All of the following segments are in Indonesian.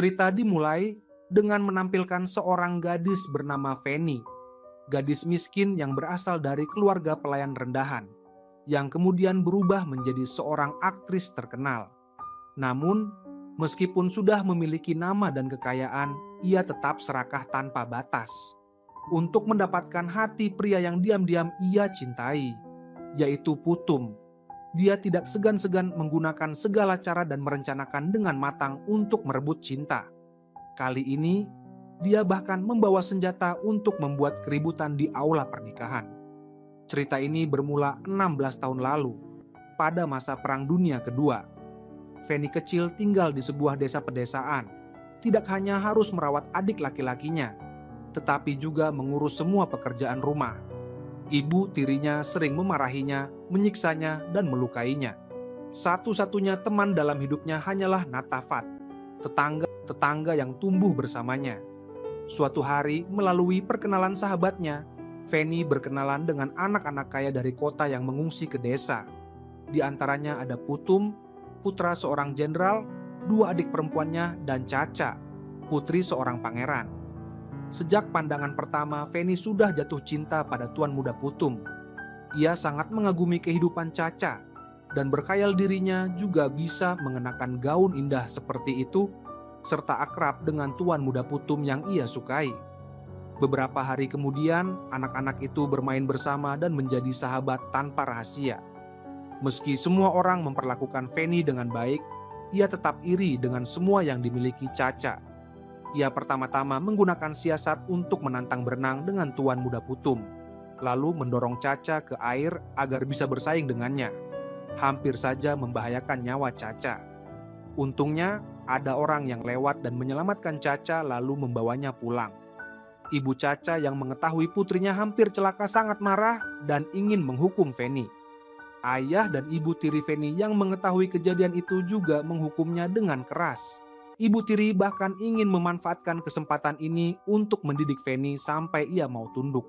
Cerita dimulai dengan menampilkan seorang gadis bernama Fanny, gadis miskin yang berasal dari keluarga pelayan rendahan, yang kemudian berubah menjadi seorang aktris terkenal. Namun, meskipun sudah memiliki nama dan kekayaan, ia tetap serakah tanpa batas untuk mendapatkan hati pria yang diam-diam ia cintai, yaitu Putum. Dia tidak segan-segan menggunakan segala cara dan merencanakan dengan matang untuk merebut cinta. Kali ini, dia bahkan membawa senjata untuk membuat keributan di aula pernikahan. Cerita ini bermula 16 tahun lalu, pada masa Perang Dunia Kedua. Fanny kecil tinggal di sebuah desa pedesaan. Tidak hanya harus merawat adik laki-lakinya, tetapi juga mengurus semua pekerjaan rumah. Ibu tirinya sering memarahinya, menyiksanya, dan melukainya. Satu-satunya teman dalam hidupnya hanyalah Natafat, tetangga yang tumbuh bersamanya. Suatu hari, melalui perkenalan sahabatnya, Fanny berkenalan dengan anak-anak kaya dari kota yang mengungsi ke desa. Di antaranya ada Putum, putra seorang jenderal, 2 adik perempuannya, dan Caca, putri seorang pangeran. Sejak pandangan pertama, Fanny sudah jatuh cinta pada tuan muda Putum. Ia sangat mengagumi kehidupan Caca, dan berkhayal dirinya juga bisa mengenakan gaun indah seperti itu, serta akrab dengan tuan muda Putum yang ia sukai. Beberapa hari kemudian, anak-anak itu bermain bersama dan menjadi sahabat tanpa rahasia. Meski semua orang memperlakukan Fanny dengan baik, ia tetap iri dengan semua yang dimiliki Caca. Ia pertama-tama menggunakan siasat untuk menantang berenang dengan tuan muda Putum, lalu mendorong Caca ke air agar bisa bersaing dengannya. Hampir saja membahayakan nyawa Caca. Untungnya, ada orang yang lewat dan menyelamatkan Caca lalu membawanya pulang. Ibu Caca yang mengetahui putrinya hampir celaka sangat marah dan ingin menghukum Fanny. Ayah dan ibu tiri Fanny yang mengetahui kejadian itu juga menghukumnya dengan keras. Ibu tiri bahkan ingin memanfaatkan kesempatan ini untuk mendidik Fanny sampai ia mau tunduk.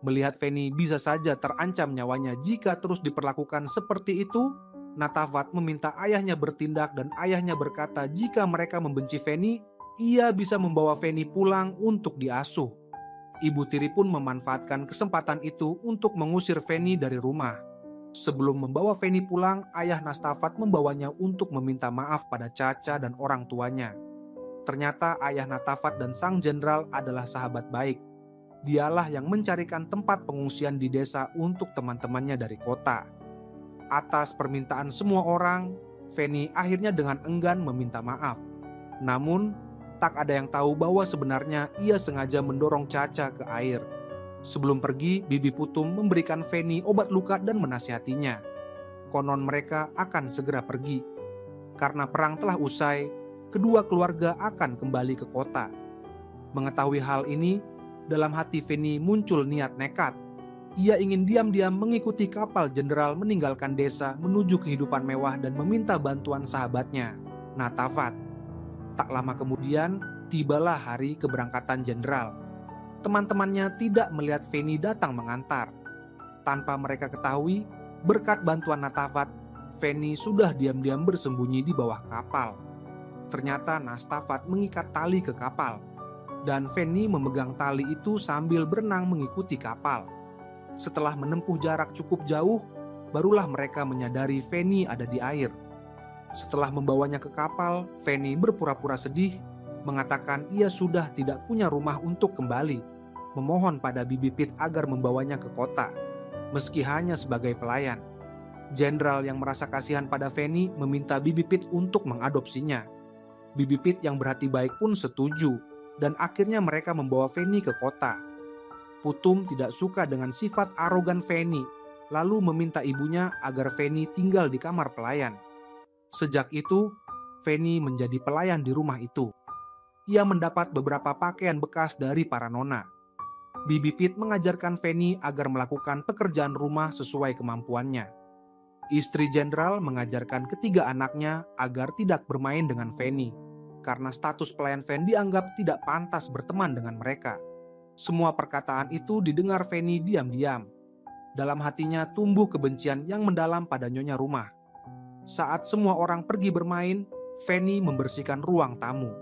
Melihat Fanny bisa saja terancam nyawanya jika terus diperlakukan seperti itu, Natafat meminta ayahnya bertindak dan ayahnya berkata jika mereka membenci Fanny, ia bisa membawa Fanny pulang untuk diasuh. Ibu tiri pun memanfaatkan kesempatan itu untuk mengusir Fanny dari rumah. Sebelum membawa Fanny pulang, ayah Natafat membawanya untuk meminta maaf pada Caca dan orang tuanya. Ternyata ayah Natafat dan sang jenderal adalah sahabat baik. Dialah yang mencarikan tempat pengungsian di desa untuk teman-temannya dari kota. Atas permintaan semua orang, Fanny akhirnya dengan enggan meminta maaf. Namun, tak ada yang tahu bahwa sebenarnya ia sengaja mendorong Caca ke air. Sebelum pergi, Bibi Putum memberikan Fanny obat luka dan menasihatinya. Konon mereka akan segera pergi. Karena perang telah usai, kedua keluarga akan kembali ke kota. Mengetahui hal ini, dalam hati Fanny muncul niat nekat. Ia ingin diam-diam mengikuti kapal jenderal meninggalkan desa menuju kehidupan mewah dan meminta bantuan sahabatnya, Natafat. Tak lama kemudian, tibalah hari keberangkatan jenderal. Teman-temannya tidak melihat Fanny datang mengantar. Tanpa mereka ketahui, berkat bantuan Natafat, Fanny sudah diam-diam bersembunyi di bawah kapal. Ternyata Natafat mengikat tali ke kapal, dan Fanny memegang tali itu sambil berenang mengikuti kapal. Setelah menempuh jarak cukup jauh, barulah mereka menyadari Fanny ada di air. Setelah membawanya ke kapal, Fanny berpura-pura sedih, mengatakan ia sudah tidak punya rumah untuk kembali, memohon pada Bibi Pit agar membawanya ke kota, meski hanya sebagai pelayan. Jenderal yang merasa kasihan pada Fanny meminta Bibi Pit untuk mengadopsinya. Bibi Pit yang berhati baik pun setuju, dan akhirnya mereka membawa Fanny ke kota. Putum tidak suka dengan sifat arogan Fanny, lalu meminta ibunya agar Fanny tinggal di kamar pelayan. Sejak itu, Fanny menjadi pelayan di rumah itu. Ia mendapat beberapa pakaian bekas dari para nona. Bibi Pit mengajarkan Fanny agar melakukan pekerjaan rumah sesuai kemampuannya. Istri jenderal mengajarkan ketiga anaknya agar tidak bermain dengan Fanny, karena status pelayan Fanny dianggap tidak pantas berteman dengan mereka. Semua perkataan itu didengar Fanny diam-diam. Dalam hatinya tumbuh kebencian yang mendalam pada nyonya rumah. Saat semua orang pergi bermain, Fanny membersihkan ruang tamu.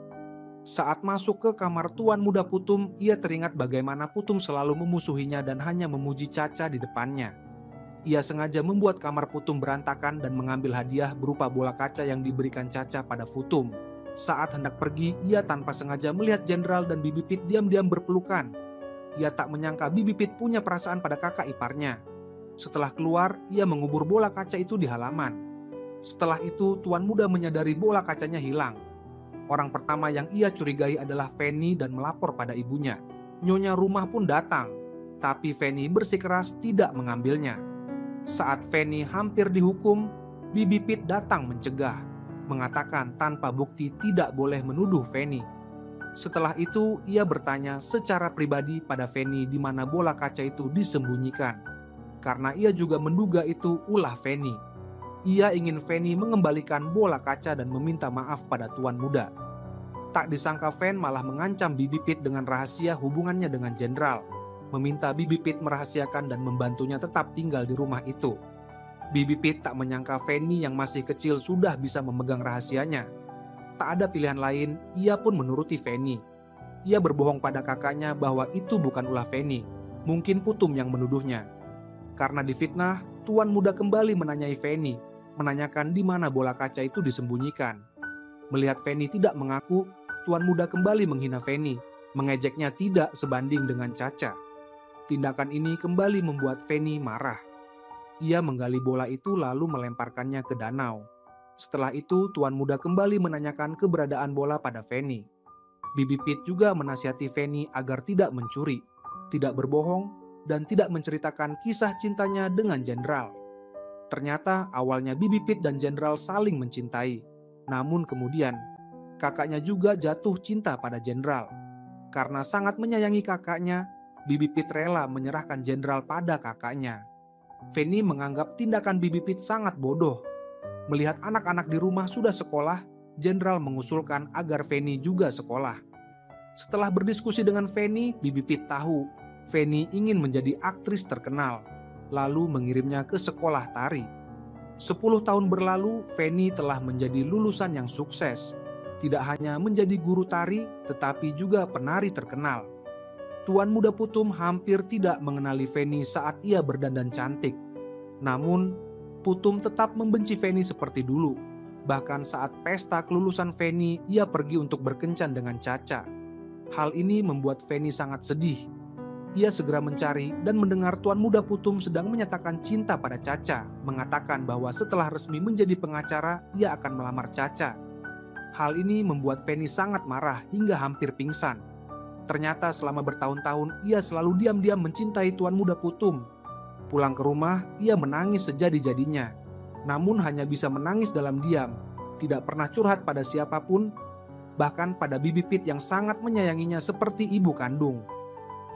Saat masuk ke kamar Tuan Muda Putum, ia teringat bagaimana Putum selalu memusuhinya dan hanya memuji Caca di depannya. Ia sengaja membuat kamar Putum berantakan dan mengambil hadiah berupa bola kaca yang diberikan Caca pada Putum. Saat hendak pergi, ia tanpa sengaja melihat Jenderal dan Bibi Pit diam-diam berpelukan. Ia tak menyangka Bibi Pit punya perasaan pada kakak iparnya. Setelah keluar, ia mengubur bola kaca itu di halaman. Setelah itu, Tuan Muda menyadari bola kacanya hilang. Orang pertama yang ia curigai adalah Fanny dan melapor pada ibunya. Nyonya rumah pun datang, tapi Fanny bersikeras tidak mengambilnya. Saat Fanny hampir dihukum, Bibi Pit datang mencegah, mengatakan tanpa bukti tidak boleh menuduh Fanny. Setelah itu, ia bertanya secara pribadi pada Fanny di mana bola kaca itu disembunyikan, karena ia juga menduga itu ulah Fanny. Ia ingin Fanny mengembalikan bola kaca dan meminta maaf pada Tuan Muda. Tak disangka Fanny malah mengancam Bibi Pit dengan rahasia hubungannya dengan Jenderal, meminta Bibi Pit merahasiakan dan membantunya tetap tinggal di rumah itu. Bibi Pit tak menyangka Fanny yang masih kecil sudah bisa memegang rahasianya. Tak ada pilihan lain, ia pun menuruti Fanny. Ia berbohong pada kakaknya bahwa itu bukan ulah Fanny, mungkin Putum yang menuduhnya. Karena difitnah, Tuan Muda kembali menanyai Fanny, menanyakan di mana bola kaca itu disembunyikan. Melihat Fanny tidak mengaku, Tuan Muda kembali menghina Fanny, mengejeknya tidak sebanding dengan Caca. Tindakan ini kembali membuat Fanny marah. Ia menggali bola itu lalu melemparkannya ke danau. Setelah itu, Tuan Muda kembali menanyakan keberadaan bola pada Fanny. Bibi Pit juga menasihati Fanny agar tidak mencuri, tidak berbohong, dan tidak menceritakan kisah cintanya dengan Jenderal. Ternyata awalnya Bibi Pit dan Jenderal saling mencintai. Namun kemudian, kakaknya juga jatuh cinta pada Jenderal. Karena sangat menyayangi kakaknya, Bibi Pit rela menyerahkan Jenderal pada kakaknya. Fanny menganggap tindakan Bibi Pit sangat bodoh. Melihat anak-anak di rumah sudah sekolah, Jenderal mengusulkan agar Fanny juga sekolah. Setelah berdiskusi dengan Fanny, Bibi Pit tahu Fanny ingin menjadi aktris terkenal, lalu mengirimnya ke sekolah tari. 10 tahun berlalu, Fanny telah menjadi lulusan yang sukses. Tidak hanya menjadi guru tari, tetapi juga penari terkenal. Tuan Muda Putum hampir tidak mengenali Fanny saat ia berdandan cantik. Namun, Putum tetap membenci Fanny seperti dulu. Bahkan saat pesta kelulusan Fanny, ia pergi untuk berkencan dengan Caca. Hal ini membuat Fanny sangat sedih. Ia segera mencari dan mendengar Tuan Muda Putum sedang menyatakan cinta pada Caca, mengatakan bahwa setelah resmi menjadi pengacara, ia akan melamar Caca. Hal ini membuat Fanny sangat marah hingga hampir pingsan. Ternyata selama bertahun-tahun ia selalu diam-diam mencintai Tuan Muda Putum. Pulang ke rumah, ia menangis sejadi-jadinya. Namun hanya bisa menangis dalam diam, tidak pernah curhat pada siapapun, bahkan pada Bibi Pit yang sangat menyayanginya seperti ibu kandung.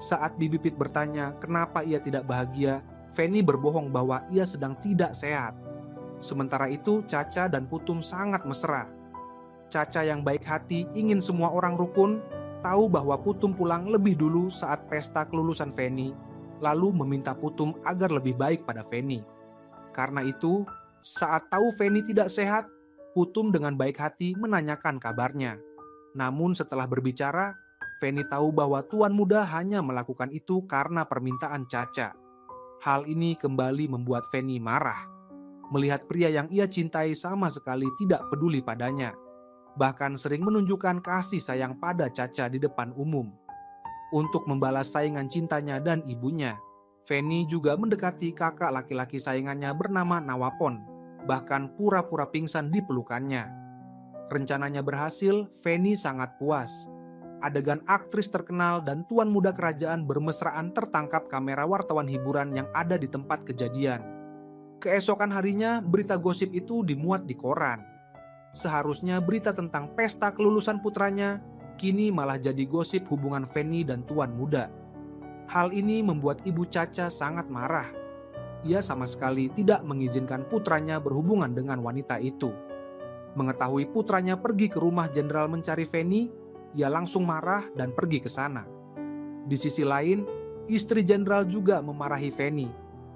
Saat Bibi Pit bertanya kenapa ia tidak bahagia, Fanny berbohong bahwa ia sedang tidak sehat. Sementara itu, Caca dan Putum sangat mesra. Caca yang baik hati ingin semua orang rukun, tahu bahwa Putum pulang lebih dulu saat pesta kelulusan Fanny, lalu meminta Putum agar lebih baik pada Fanny. Karena itu, saat tahu Fanny tidak sehat, Putum dengan baik hati menanyakan kabarnya. Namun setelah berbicara, Fanny tahu bahwa Tuan Muda hanya melakukan itu karena permintaan Caca. Hal ini kembali membuat Fanny marah. Melihat pria yang ia cintai sama sekali tidak peduli padanya. Bahkan sering menunjukkan kasih sayang pada Caca di depan umum. Untuk membalas saingan cintanya dan ibunya, Fanny juga mendekati kakak laki-laki saingannya bernama Nawapon, bahkan pura-pura pingsan di pelukannya. Rencananya berhasil, Fanny sangat puas. Adegan aktris terkenal dan tuan muda kerajaan bermesraan tertangkap kamera wartawan hiburan yang ada di tempat kejadian. Keesokan harinya, berita gosip itu dimuat di koran. Seharusnya berita tentang pesta kelulusan putranya, kini malah jadi gosip hubungan Fanny dan tuan muda. Hal ini membuat ibu Caca sangat marah. Ia sama sekali tidak mengizinkan putranya berhubungan dengan wanita itu. Mengetahui putranya pergi ke rumah jenderal mencari Fanny, ia langsung marah dan pergi ke sana. Di sisi lain, istri jenderal juga memarahi Fanny,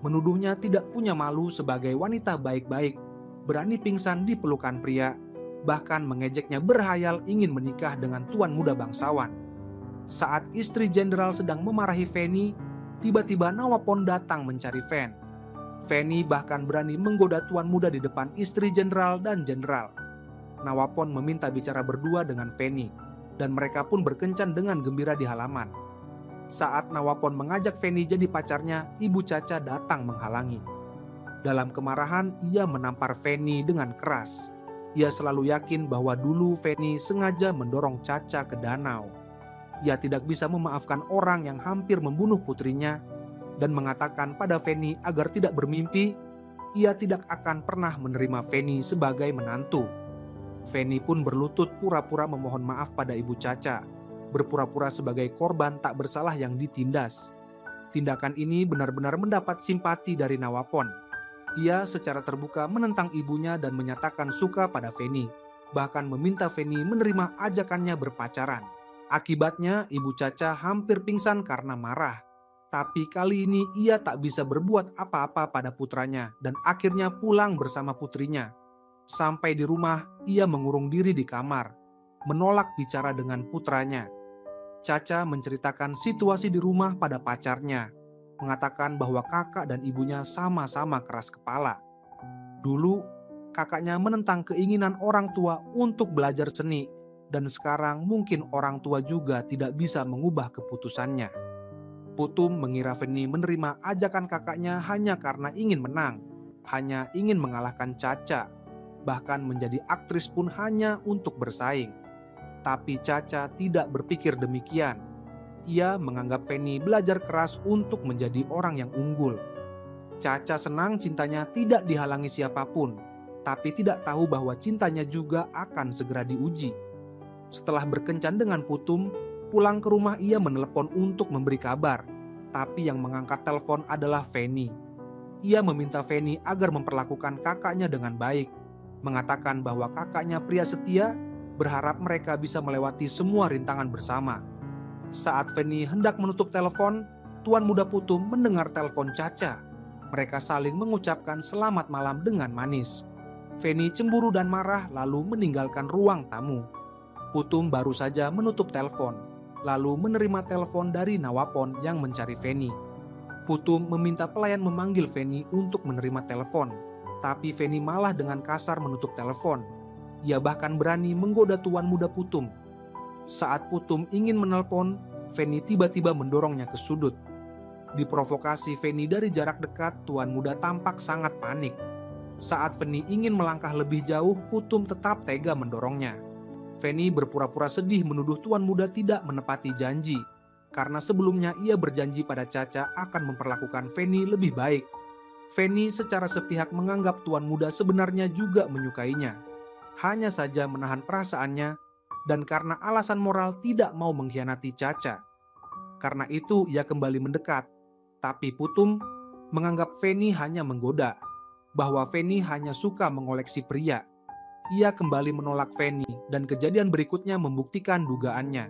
menuduhnya tidak punya malu sebagai wanita baik-baik, berani pingsan di pelukan pria, bahkan mengejeknya berhayal ingin menikah dengan tuan muda bangsawan. Saat istri jenderal sedang memarahi Fanny, tiba-tiba Nawapon datang mencari Fan. Fanny bahkan berani menggoda tuan muda di depan istri jenderal dan jenderal. Nawapon meminta bicara berdua dengan Fanny, dan mereka pun berkencan dengan gembira di halaman. Saat Nawapon mengajak Fanny jadi pacarnya, Ibu Caca datang menghalangi. Dalam kemarahan, ia menampar Fanny dengan keras. Ia selalu yakin bahwa dulu Fanny sengaja mendorong Caca ke danau. Ia tidak bisa memaafkan orang yang hampir membunuh putrinya dan mengatakan pada Fanny agar tidak bermimpi, ia tidak akan pernah menerima Fanny sebagai menantu. Fanny pun berlutut pura-pura memohon maaf pada Ibu Caca, berpura-pura sebagai korban tak bersalah yang ditindas. Tindakan ini benar-benar mendapat simpati dari Nawapon. Ia secara terbuka menentang ibunya dan menyatakan suka pada Fanny, bahkan meminta Fanny menerima ajakannya berpacaran. Akibatnya Ibu Caca hampir pingsan karena marah. Tapi kali ini ia tak bisa berbuat apa-apa pada putranya dan akhirnya pulang bersama putrinya. Sampai di rumah, ia mengurung diri di kamar, menolak bicara dengan putranya. Caca menceritakan situasi di rumah pada pacarnya, mengatakan bahwa kakak dan ibunya sama-sama keras kepala. Dulu, kakaknya menentang keinginan orang tua untuk belajar seni, dan sekarang mungkin orang tua juga tidak bisa mengubah keputusannya. Putum mengira Fanny menerima ajakan kakaknya hanya karena ingin menang, hanya ingin mengalahkan Caca, bahkan menjadi aktris pun hanya untuk bersaing. Tapi Caca tidak berpikir demikian. Ia menganggap Fanny belajar keras untuk menjadi orang yang unggul. Caca senang cintanya tidak dihalangi siapapun, tapi tidak tahu bahwa cintanya juga akan segera diuji. Setelah berkencan dengan Putum, pulang ke rumah ia menelepon untuk memberi kabar, tapi yang mengangkat telepon adalah Fanny. Ia meminta Fanny agar memperlakukan kakaknya dengan baik, mengatakan bahwa kakaknya pria setia, berharap mereka bisa melewati semua rintangan bersama. Saat Fanny hendak menutup telepon, Tuan Muda Putum mendengar telepon Caca. Mereka saling mengucapkan selamat malam dengan manis. Fanny cemburu dan marah lalu meninggalkan ruang tamu. Putum baru saja menutup telepon, lalu menerima telepon dari Nawapon yang mencari Fanny. Putum meminta pelayan memanggil Fanny untuk menerima telepon, tapi Fanny malah dengan kasar menutup telepon. Ia bahkan berani menggoda Tuan Muda Putum. Saat Putum ingin menelpon, Fanny tiba-tiba mendorongnya ke sudut. Diprovokasi Fanny dari jarak dekat, Tuan Muda tampak sangat panik. Saat Fanny ingin melangkah lebih jauh, Putum tetap tega mendorongnya. Fanny berpura-pura sedih menuduh Tuan Muda tidak menepati janji, karena sebelumnya ia berjanji pada Caca akan memperlakukan Fanny lebih baik. Fanny secara sepihak menganggap Tuan Muda sebenarnya juga menyukainya. Hanya saja menahan perasaannya, dan karena alasan moral tidak mau mengkhianati Caca. Karena itu ia kembali mendekat, tapi Putum menganggap Fanny hanya menggoda, bahwa Fanny hanya suka mengoleksi pria. Ia kembali menolak Fanny dan kejadian berikutnya membuktikan dugaannya.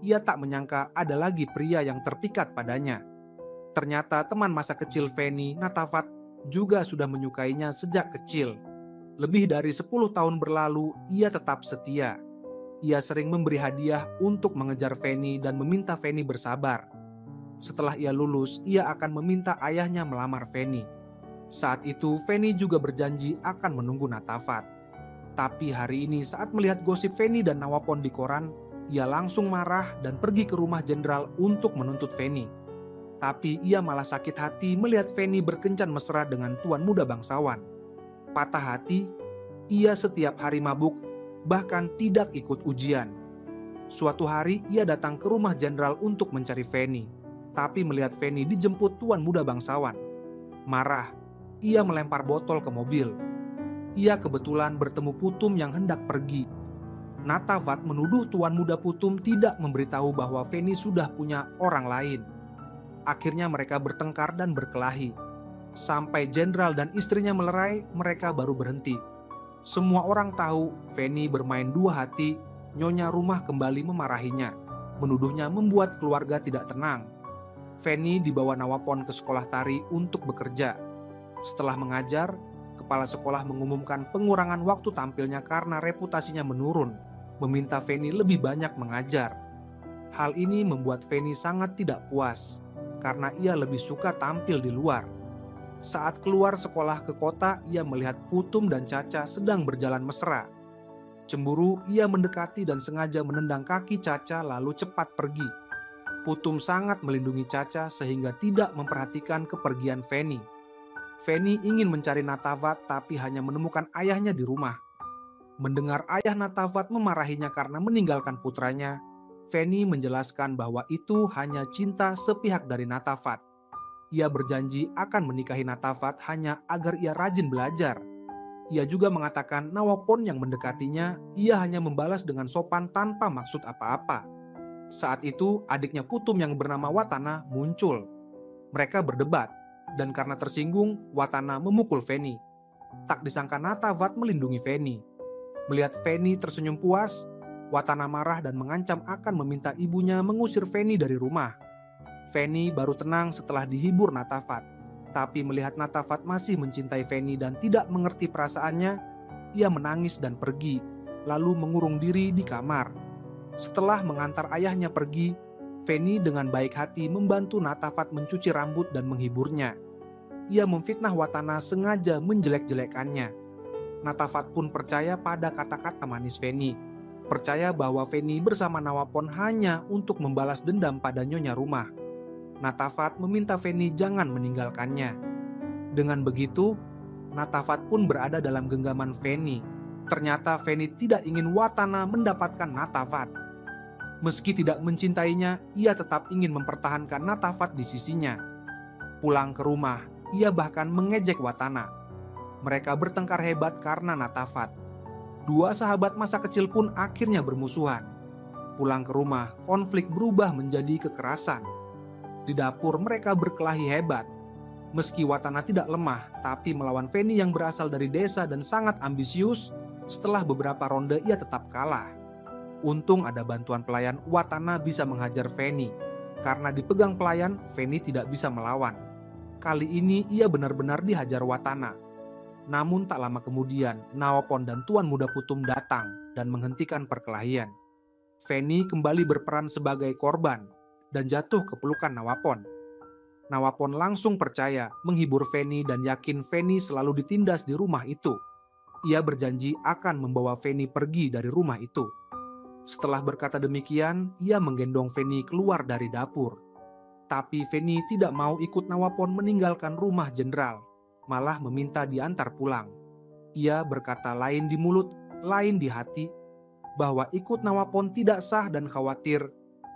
Ia tak menyangka ada lagi pria yang terpikat padanya. Ternyata teman masa kecil Fanny, Natafat, juga sudah menyukainya sejak kecil. Lebih dari 10 tahun berlalu, ia tetap setia. Ia sering memberi hadiah untuk mengejar Fanny dan meminta Fanny bersabar. Setelah ia lulus, ia akan meminta ayahnya melamar Fanny. Saat itu, Fanny juga berjanji akan menunggu Natafat. Tapi hari ini saat melihat gosip Fanny dan Nawapon di koran, ia langsung marah dan pergi ke rumah jenderal untuk menuntut Fanny. Tapi ia malah sakit hati melihat Fanny berkencan mesra dengan Tuan Muda bangsawan. Patah hati, ia setiap hari mabuk, bahkan tidak ikut ujian. Suatu hari ia datang ke rumah jenderal untuk mencari Fanny, tapi melihat Fanny dijemput Tuan Muda bangsawan. Marah, ia melempar botol ke mobil. Ia kebetulan bertemu Putum yang hendak pergi. Natafat menuduh Tuan Muda Putum tidak memberitahu bahwa Fanny sudah punya orang lain. Akhirnya mereka bertengkar dan berkelahi. Sampai jenderal dan istrinya melerai, mereka baru berhenti. Semua orang tahu Fanny bermain dua hati. Nyonya rumah kembali memarahinya, menuduhnya membuat keluarga tidak tenang. Fanny dibawa Nawapon ke sekolah tari untuk bekerja. Setelah mengajar, kepala sekolah mengumumkan pengurangan waktu tampilnya karena reputasinya menurun, meminta Feni lebih banyak mengajar. Hal ini membuat Feni sangat tidak puas, karena ia lebih suka tampil di luar. Saat keluar sekolah ke kota, ia melihat Putum dan Caca sedang berjalan mesra. Cemburu, ia mendekati dan sengaja menendang kaki Caca lalu cepat pergi. Putum sangat melindungi Caca sehingga tidak memperhatikan kepergian Feni. Feni ingin mencari Natavat tapi hanya menemukan ayahnya di rumah. Mendengar ayah Natavat memarahinya karena meninggalkan putranya, Feni menjelaskan bahwa itu hanya cinta sepihak dari Natavat. Ia berjanji akan menikahi Natavat hanya agar ia rajin belajar. Ia juga mengatakan Nawapon yang mendekatinya, ia hanya membalas dengan sopan tanpa maksud apa-apa. Saat itu adiknya Putum yang bernama Watana muncul. Mereka berdebat, dan karena tersinggung, Watana memukul Feni. Tak disangka Natavat melindungi Feni. Melihat Feni tersenyum puas, Watana marah dan mengancam akan meminta ibunya mengusir Feni dari rumah. Feni baru tenang setelah dihibur Natavat. Tapi melihat Natavat masih mencintai Feni dan tidak mengerti perasaannya, ia menangis dan pergi, lalu mengurung diri di kamar. Setelah mengantar ayahnya pergi, Feni dengan baik hati membantu Natavat mencuci rambut dan menghiburnya. Ia memfitnah Watana sengaja menjelek-jelekannya. Natavat pun percaya pada kata-kata manis Feni. Percaya bahwa Feni bersama Nawapon hanya untuk membalas dendam pada nyonya rumah. Natavat meminta Feni jangan meninggalkannya. Dengan begitu, Natavat pun berada dalam genggaman Feni. Ternyata Feni tidak ingin Watana mendapatkan Natavat. Meski tidak mencintainya, ia tetap ingin mempertahankan Natavat di sisinya. Pulang ke rumah, ia bahkan mengejek Watana. Mereka bertengkar hebat karena Natavat. Dua sahabat masa kecil pun akhirnya bermusuhan. Pulang ke rumah, konflik berubah menjadi kekerasan. Di dapur mereka berkelahi hebat. Meski Watana tidak lemah, tapi melawan Feni yang berasal dari desa dan sangat ambisius, setelah beberapa ronde ia tetap kalah. Untung ada bantuan pelayan, Watana bisa menghajar Feni. Karena dipegang pelayan, Feni tidak bisa melawan. Kali ini ia benar-benar dihajar Watana. Namun tak lama kemudian, Nawapon dan Tuan Muda Putum datang dan menghentikan perkelahian. Feni kembali berperan sebagai korban dan jatuh ke pelukan Nawapon. Nawapon langsung percaya, menghibur Feni dan yakin Feni selalu ditindas di rumah itu. Ia berjanji akan membawa Feni pergi dari rumah itu. Setelah berkata demikian, ia menggendong Feni keluar dari dapur. Tapi Feni tidak mau ikut Nawapon meninggalkan rumah jenderal, malah meminta diantar pulang. Ia berkata lain di mulut, lain di hati, bahwa ikut Nawapon tidak sah dan khawatir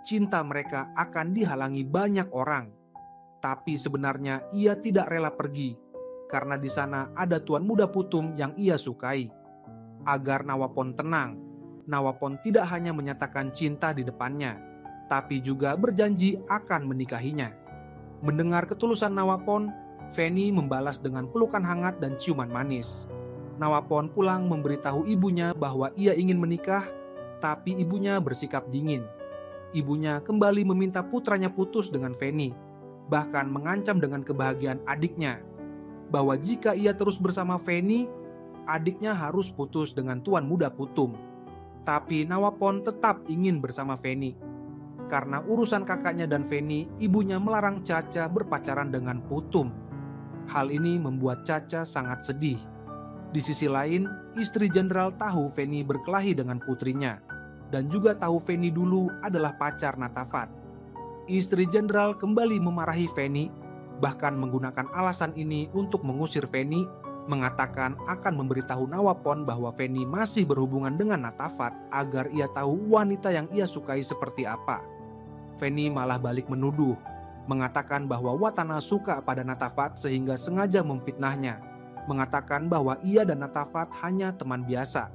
cinta mereka akan dihalangi banyak orang. Tapi sebenarnya ia tidak rela pergi, karena di sana ada Tuan Muda Putum yang ia sukai. Agar Nawapon tenang, Nawapon tidak hanya menyatakan cinta di depannya, tapi juga berjanji akan menikahinya. Mendengar ketulusan Nawapon, Feni membalas dengan pelukan hangat dan ciuman manis. Nawapon pulang memberitahu ibunya bahwa ia ingin menikah, tapi ibunya bersikap dingin. Ibunya kembali meminta putranya putus dengan Feni, bahkan mengancam dengan kebahagiaan adiknya, bahwa jika ia terus bersama Feni, adiknya harus putus dengan Tuan Muda Putum. Tapi Nawapon tetap ingin bersama Feni. Karena urusan kakaknya dan Feni, ibunya melarang Caca berpacaran dengan Putum. Hal ini membuat Caca sangat sedih. Di sisi lain, istri jenderal tahu Feni berkelahi dengan putrinya, dan juga tahu Feni dulu adalah pacar Natavat. Istri jenderal kembali memarahi Feni, bahkan menggunakan alasan ini untuk mengusir Feni, mengatakan akan memberitahu Nawapon bahwa Feni masih berhubungan dengan Natavat agar ia tahu wanita yang ia sukai seperti apa. Feni malah balik menuduh, mengatakan bahwa Watana suka pada Natavat sehingga sengaja memfitnahnya, mengatakan bahwa ia dan Natavat hanya teman biasa,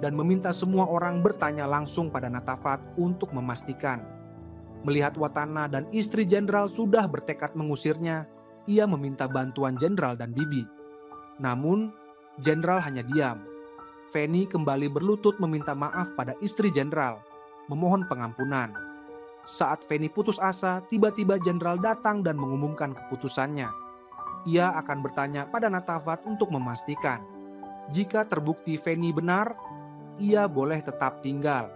dan meminta semua orang bertanya langsung pada Natavat untuk memastikan. Melihat Watana dan istri jenderal sudah bertekad mengusirnya, ia meminta bantuan jenderal dan bibi. Namun, jenderal hanya diam. Feni kembali berlutut meminta maaf pada istri jenderal, memohon pengampunan. Saat Feni putus asa, tiba-tiba jenderal datang dan mengumumkan keputusannya. Ia akan bertanya pada Natafat untuk memastikan. Jika terbukti Feni benar, ia boleh tetap tinggal.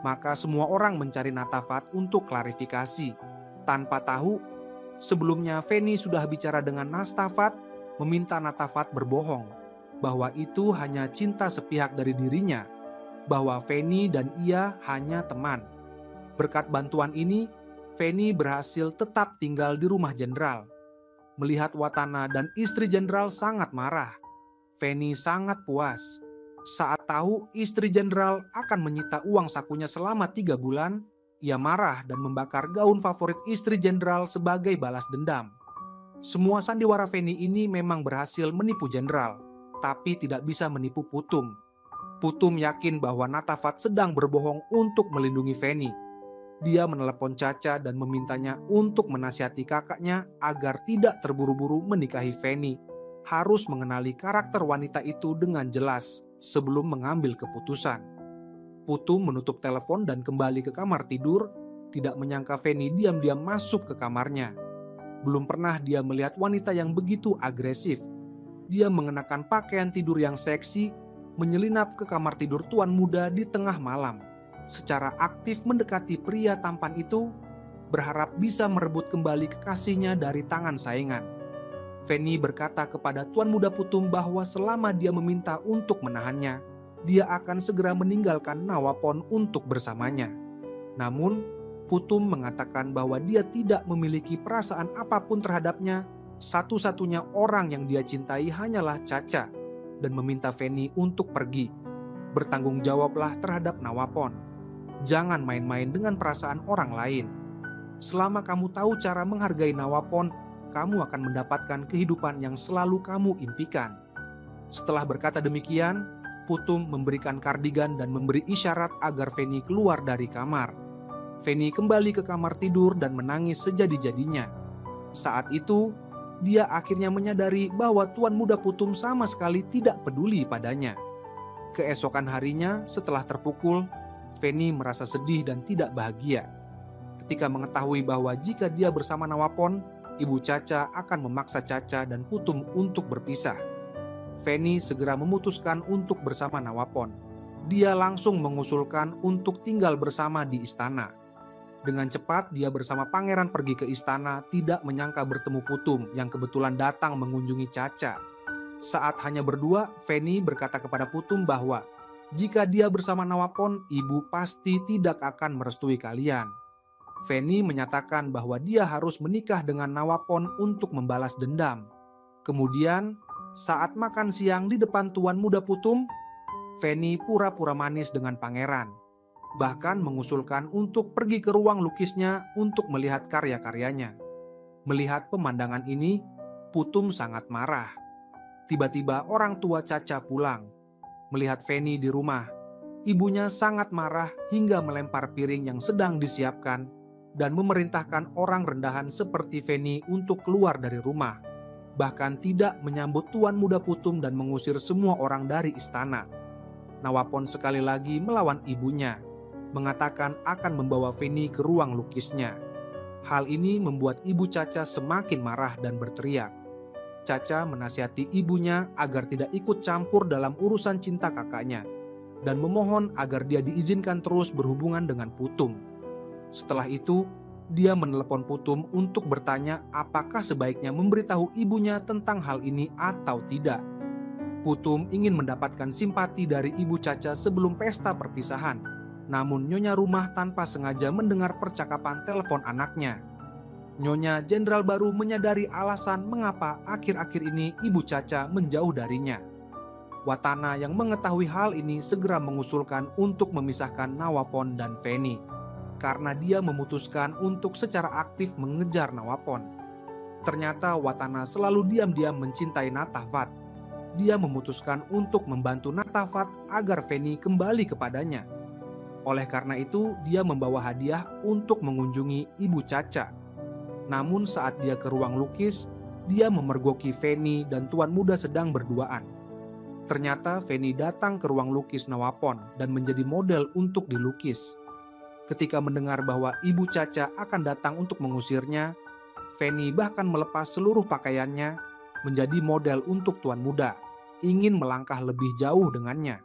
Maka semua orang mencari Natafat untuk klarifikasi. Tanpa tahu, sebelumnya Feni sudah bicara dengan Natafat, meminta Natafat berbohong bahwa itu hanya cinta sepihak dari dirinya, bahwa Feni dan ia hanya teman. Berkat bantuan ini, Feni berhasil tetap tinggal di rumah jenderal. Melihat Watana dan istri jenderal sangat marah, Feni sangat puas. Saat tahu istri jenderal akan menyita uang sakunya selama 3 bulan, ia marah dan membakar gaun favorit istri jenderal sebagai balas dendam. Semua sandiwara Feni ini memang berhasil menipu jenderal, tapi tidak bisa menipu Putum. Putum yakin bahwa Natafat sedang berbohong untuk melindungi Feni. Dia menelepon Caca dan memintanya untuk menasihati kakaknya agar tidak terburu-buru menikahi Feni. Harus mengenali karakter wanita itu dengan jelas sebelum mengambil keputusan. Putum menutup telepon dan kembali ke kamar tidur, tidak menyangka Feni diam-diam masuk ke kamarnya. Belum pernah dia melihat wanita yang begitu agresif. Dia mengenakan pakaian tidur yang seksi, menyelinap ke kamar tidur tuan muda di tengah malam. Secara aktif mendekati pria tampan itu, berharap bisa merebut kembali kekasihnya dari tangan saingan. Feni berkata kepada tuan muda Putum bahwa selama dia meminta untuk menahannya, dia akan segera meninggalkan Nawapon untuk bersamanya. Namun, Putum mengatakan bahwa dia tidak memiliki perasaan apapun terhadapnya. Satu-satunya orang yang dia cintai hanyalah Caca, dan meminta Feni untuk pergi. Bertanggung jawablah terhadap Nawapon. Jangan main-main dengan perasaan orang lain. Selama kamu tahu cara menghargai Nawapon, kamu akan mendapatkan kehidupan yang selalu kamu impikan. Setelah berkata demikian, Putum memberikan kardigan dan memberi isyarat agar Feni keluar dari kamar. Feni kembali ke kamar tidur dan menangis sejadi-jadinya. Saat itu, dia akhirnya menyadari bahwa tuan muda Putum sama sekali tidak peduli padanya. Keesokan harinya, setelah terpukul, Feni merasa sedih dan tidak bahagia. Ketika mengetahui bahwa jika dia bersama Nawapon, Ibu Caca akan memaksa Caca dan Putum untuk berpisah. Feni segera memutuskan untuk bersama Nawapon. Dia langsung mengusulkan untuk tinggal bersama di istana. Dengan cepat dia bersama pangeran pergi ke istana, tidak menyangka bertemu Putum yang kebetulan datang mengunjungi Caca. Saat hanya berdua, Feni berkata kepada Putum bahwa jika dia bersama Nawapon, ibu pasti tidak akan merestui kalian. Feni menyatakan bahwa dia harus menikah dengan Nawapon untuk membalas dendam. Kemudian, saat makan siang di depan tuan muda Putum, Feni pura-pura manis dengan pangeran. Bahkan mengusulkan untuk pergi ke ruang lukisnya untuk melihat karya-karyanya. Melihat pemandangan ini, Putum sangat marah. Tiba-tiba orang tua Caca pulang. Melihat Feni di rumah, ibunya sangat marah hingga melempar piring yang sedang disiapkan dan memerintahkan orang rendahan seperti Feni untuk keluar dari rumah. Bahkan tidak menyambut tuan muda Putum dan mengusir semua orang dari istana. Nawapon sekali lagi melawan ibunya, mengatakan akan membawa Feni ke ruang lukisnya. Hal ini membuat ibu Caca semakin marah dan berteriak. Caca menasihati ibunya agar tidak ikut campur dalam urusan cinta kakaknya dan memohon agar dia diizinkan terus berhubungan dengan Putum. Setelah itu, dia menelepon Putum untuk bertanya apakah sebaiknya memberitahu ibunya tentang hal ini atau tidak. Putum ingin mendapatkan simpati dari ibu Caca sebelum pesta perpisahan, namun nyonya rumah tanpa sengaja mendengar percakapan telepon anaknya. Nyonya Jenderal baru menyadari alasan mengapa akhir-akhir ini Ibu Caca menjauh darinya. Watana yang mengetahui hal ini segera mengusulkan untuk memisahkan Nawapon dan Feni, karena dia memutuskan untuk secara aktif mengejar Nawapon. Ternyata Watana selalu diam-diam mencintai Natafat. Dia memutuskan untuk membantu Natafat agar Feni kembali kepadanya. Oleh karena itu, dia membawa hadiah untuk mengunjungi Ibu Caca. Namun saat dia ke ruang lukis, dia memergoki Feni dan tuan muda sedang berduaan. Ternyata Feni datang ke ruang lukis Nawapon dan menjadi model untuk dilukis. Ketika mendengar bahwa Ibu Caca akan datang untuk mengusirnya, Feni bahkan melepas seluruh pakaiannya menjadi model untuk tuan muda, ingin melangkah lebih jauh dengannya.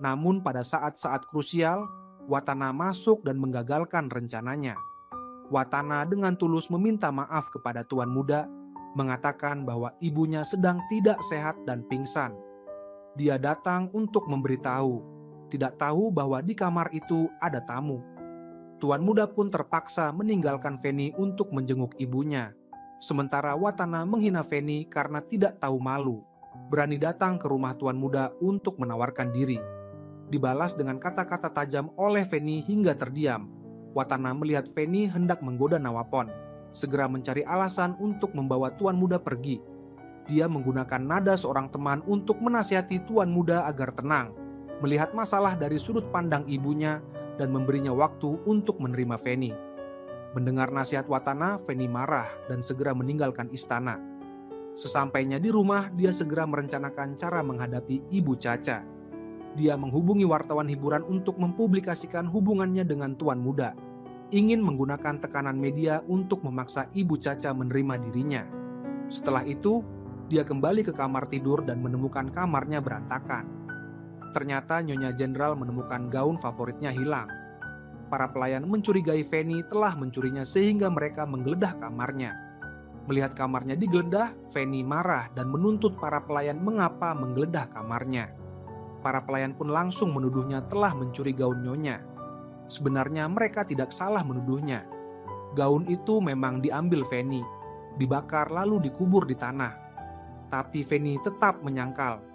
Namun pada saat-saat krusial, Watana masuk dan menggagalkan rencananya. Watana dengan tulus meminta maaf kepada tuan muda, mengatakan bahwa ibunya sedang tidak sehat dan pingsan. Dia datang untuk memberitahu, tidak tahu bahwa di kamar itu ada tamu. Tuan muda pun terpaksa meninggalkan Fanny untuk menjenguk ibunya. Sementara Watana menghina Fanny karena tidak tahu malu, berani datang ke rumah tuan muda untuk menawarkan diri. Dibalas dengan kata-kata tajam oleh Fanny hingga terdiam. Watana melihat Fanny hendak menggoda Nawapon, segera mencari alasan untuk membawa tuan muda pergi. Dia menggunakan nada seorang teman untuk menasihati tuan muda agar tenang, melihat masalah dari sudut pandang ibunya dan memberinya waktu untuk menerima Fanny. Mendengar nasihat Watana, Fanny marah dan segera meninggalkan istana. Sesampainya di rumah, dia segera merencanakan cara menghadapi Ibu Caca. Dia menghubungi wartawan hiburan untuk mempublikasikan hubungannya dengan tuan muda, ingin menggunakan tekanan media untuk memaksa Ibu Caca menerima dirinya. Setelah itu, dia kembali ke kamar tidur dan menemukan kamarnya berantakan. Ternyata Nyonya Jenderal menemukan gaun favoritnya hilang. Para pelayan mencurigai Fanny telah mencurinya sehingga mereka menggeledah kamarnya. Melihat kamarnya digeledah, Fanny marah dan menuntut para pelayan mengapa menggeledah kamarnya. Para pelayan pun langsung menuduhnya telah mencuri gaun Nyonya. Sebenarnya mereka tidak salah menuduhnya. Gaun itu memang diambil Fanny, dibakar lalu dikubur di tanah. Tapi Fanny tetap menyangkal.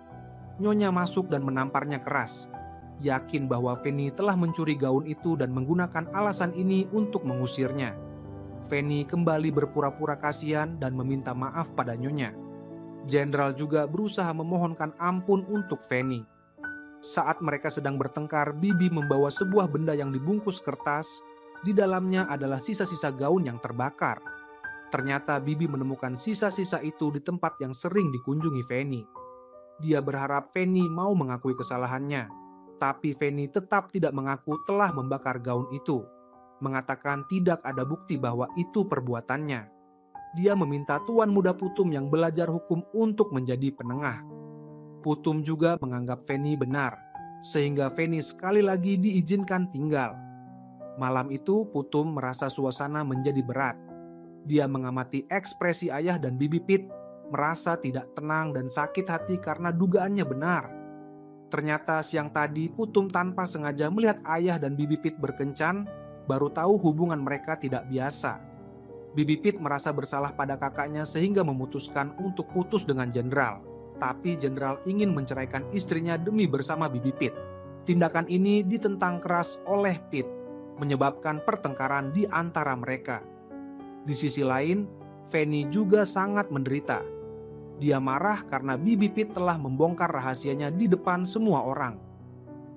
Nyonya masuk dan menamparnya keras, yakin bahwa Fanny telah mencuri gaun itu dan menggunakan alasan ini untuk mengusirnya. Fanny kembali berpura-pura kasihan dan meminta maaf pada Nyonya. Jenderal juga berusaha memohonkan ampun untuk Fanny. Saat mereka sedang bertengkar, Bibi membawa sebuah benda yang dibungkus kertas. Di dalamnya adalah sisa-sisa gaun yang terbakar. Ternyata Bibi menemukan sisa-sisa itu di tempat yang sering dikunjungi Fanny. Dia berharap Fanny mau mengakui kesalahannya, tapi Fanny tetap tidak mengaku telah membakar gaun itu, mengatakan tidak ada bukti bahwa itu perbuatannya. Dia meminta tuan muda Putum yang belajar hukum untuk menjadi penengah. Putum juga menganggap Fanny benar, sehingga Fanny sekali lagi diizinkan tinggal. Malam itu Putum merasa suasana menjadi berat. Dia mengamati ekspresi ayah dan Bibi Pit, merasa tidak tenang dan sakit hati karena dugaannya benar. Ternyata siang tadi Putum tanpa sengaja melihat ayah dan Bibi Pit berkencan, baru tahu hubungan mereka tidak biasa. Bibi Pit merasa bersalah pada kakaknya sehingga memutuskan untuk putus dengan jenderal. Tapi jenderal ingin menceraikan istrinya demi bersama Bibi Pit. Tindakan ini ditentang keras oleh Pit, menyebabkan pertengkaran di antara mereka. Di sisi lain, Fanny juga sangat menderita. Dia marah karena Bibi Pit telah membongkar rahasianya di depan semua orang.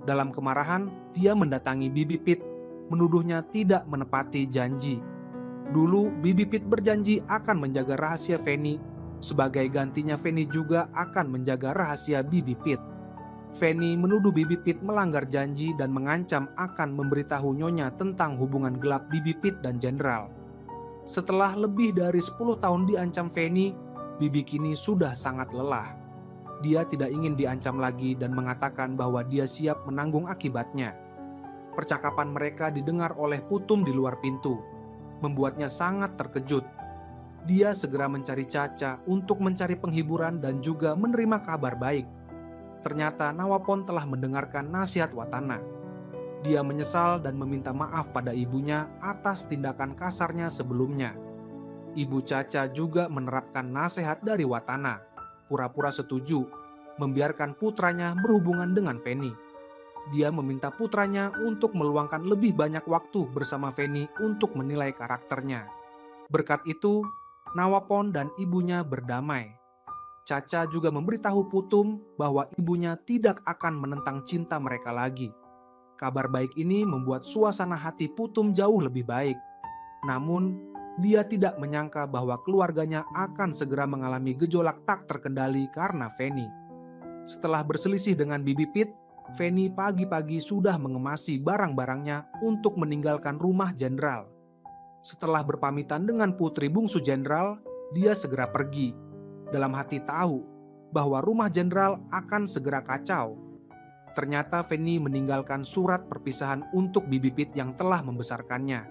Dalam kemarahan, dia mendatangi Bibi Pit, menuduhnya tidak menepati janji. Dulu, Bibi Pit berjanji akan menjaga rahasia Fanny. Sebagai gantinya, Fanny juga akan menjaga rahasia Bibi Pit. Fanny menuduh Bibi Pit melanggar janji dan mengancam akan memberitahu Nyonya tentang hubungan gelap Bibi Pit dan jenderal. Setelah lebih dari 10 tahun diancam Fanny, Bibi kini sudah sangat lelah. Dia tidak ingin diancam lagi dan mengatakan bahwa dia siap menanggung akibatnya. Percakapan mereka didengar oleh Putum di luar pintu, membuatnya sangat terkejut. Dia segera mencari Caca untuk mencari penghiburan dan juga menerima kabar baik. Ternyata Nawapon telah mendengarkan nasihat Watana. Dia menyesal dan meminta maaf pada ibunya atas tindakan kasarnya sebelumnya. Ibu Caca juga menerapkan nasihat dari Watana, pura-pura setuju, membiarkan putranya berhubungan dengan Fanny. Dia meminta putranya untuk meluangkan lebih banyak waktu bersama Fanny untuk menilai karakternya. Berkat itu, Nawapon dan ibunya berdamai. Caca juga memberitahu Putum bahwa ibunya tidak akan menentang cinta mereka lagi. Kabar baik ini membuat suasana hati Putum jauh lebih baik. Namun, dia tidak menyangka bahwa keluarganya akan segera mengalami gejolak tak terkendali karena Fanny. Setelah berselisih dengan Bibi Pit, Fanny pagi-pagi sudah mengemasi barang-barangnya untuk meninggalkan rumah jenderal. Setelah berpamitan dengan putri bungsu jenderal, dia segera pergi. dalam hati tahu bahwa rumah jenderal akan segera kacau. Ternyata Fanny meninggalkan surat perpisahan untuk Bibi Pit yang telah membesarkannya,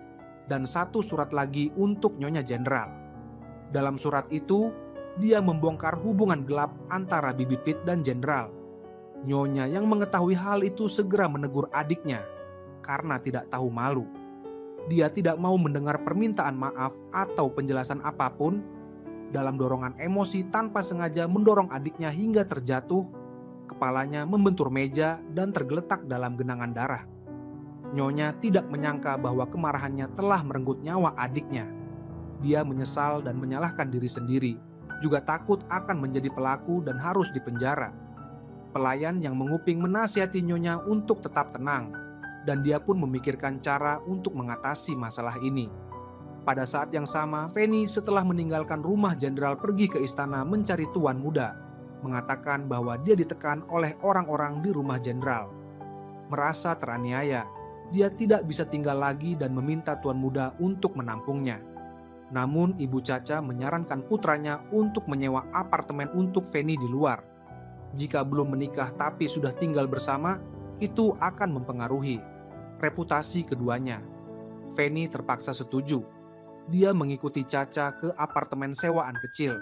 dan satu surat lagi untuk Nyonya Jenderal. Dalam surat itu, dia membongkar hubungan gelap antara Bibi Pit dan Jenderal. Nyonya yang mengetahui hal itu segera menegur adiknya karena tidak tahu malu. Dia tidak mau mendengar permintaan maaf atau penjelasan apapun. Dalam dorongan emosi tanpa sengaja mendorong adiknya hingga terjatuh, kepalanya membentur meja dan tergeletak dalam genangan darah. Nyonya tidak menyangka bahwa kemarahannya telah merenggut nyawa adiknya. Dia menyesal dan menyalahkan diri sendiri, juga takut akan menjadi pelaku dan harus dipenjara. Pelayan yang menguping menasihati Nyonya untuk tetap tenang, dan dia pun memikirkan cara untuk mengatasi masalah ini. Pada saat yang sama, Fanny setelah meninggalkan rumah jenderal pergi ke istana mencari tuan muda, mengatakan bahwa dia ditekan oleh orang-orang di rumah jenderal. Merasa teraniaya, dia tidak bisa tinggal lagi dan meminta tuan muda untuk menampungnya. Namun Ibu Caca menyarankan putranya untuk menyewa apartemen untuk Fanny di luar. Jika belum menikah tapi sudah tinggal bersama, itu akan mempengaruhi reputasi keduanya. Fanny terpaksa setuju. Dia mengikuti Caca ke apartemen sewaan kecil.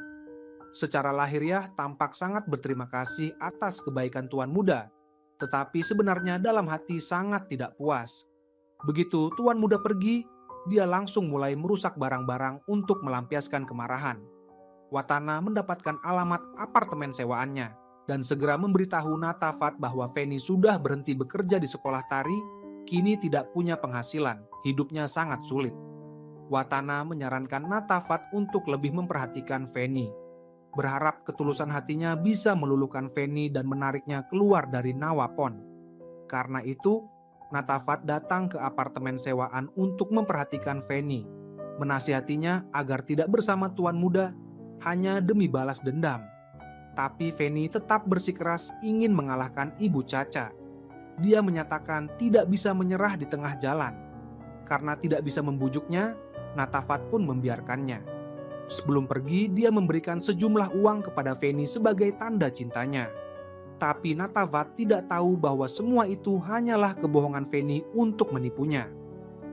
Secara lahiriah tampak sangat berterima kasih atas kebaikan tuan muda, tetapi sebenarnya dalam hati sangat tidak puas. Begitu tuan muda pergi, dia langsung mulai merusak barang-barang untuk melampiaskan kemarahan. Watana mendapatkan alamat apartemen sewaannya dan segera memberitahu Natafat bahwa Fanny sudah berhenti bekerja di sekolah tari, kini tidak punya penghasilan, hidupnya sangat sulit. Watana menyarankan Natafat untuk lebih memperhatikan Fanny, berharap ketulusan hatinya bisa meluluhkan Fanny dan menariknya keluar dari Nawapon. Karena itu, Natafat datang ke apartemen sewaan untuk memperhatikan Fanny, menasihatinya agar tidak bersama tuan muda hanya demi balas dendam. Tapi Fanny tetap bersikeras ingin mengalahkan Ibu Caca. Dia menyatakan tidak bisa menyerah di tengah jalan. Karena tidak bisa membujuknya, Natafat pun membiarkannya. Sebelum pergi, dia memberikan sejumlah uang kepada Fanny sebagai tanda cintanya. Tapi Natafat tidak tahu bahwa semua itu hanyalah kebohongan Fanny untuk menipunya.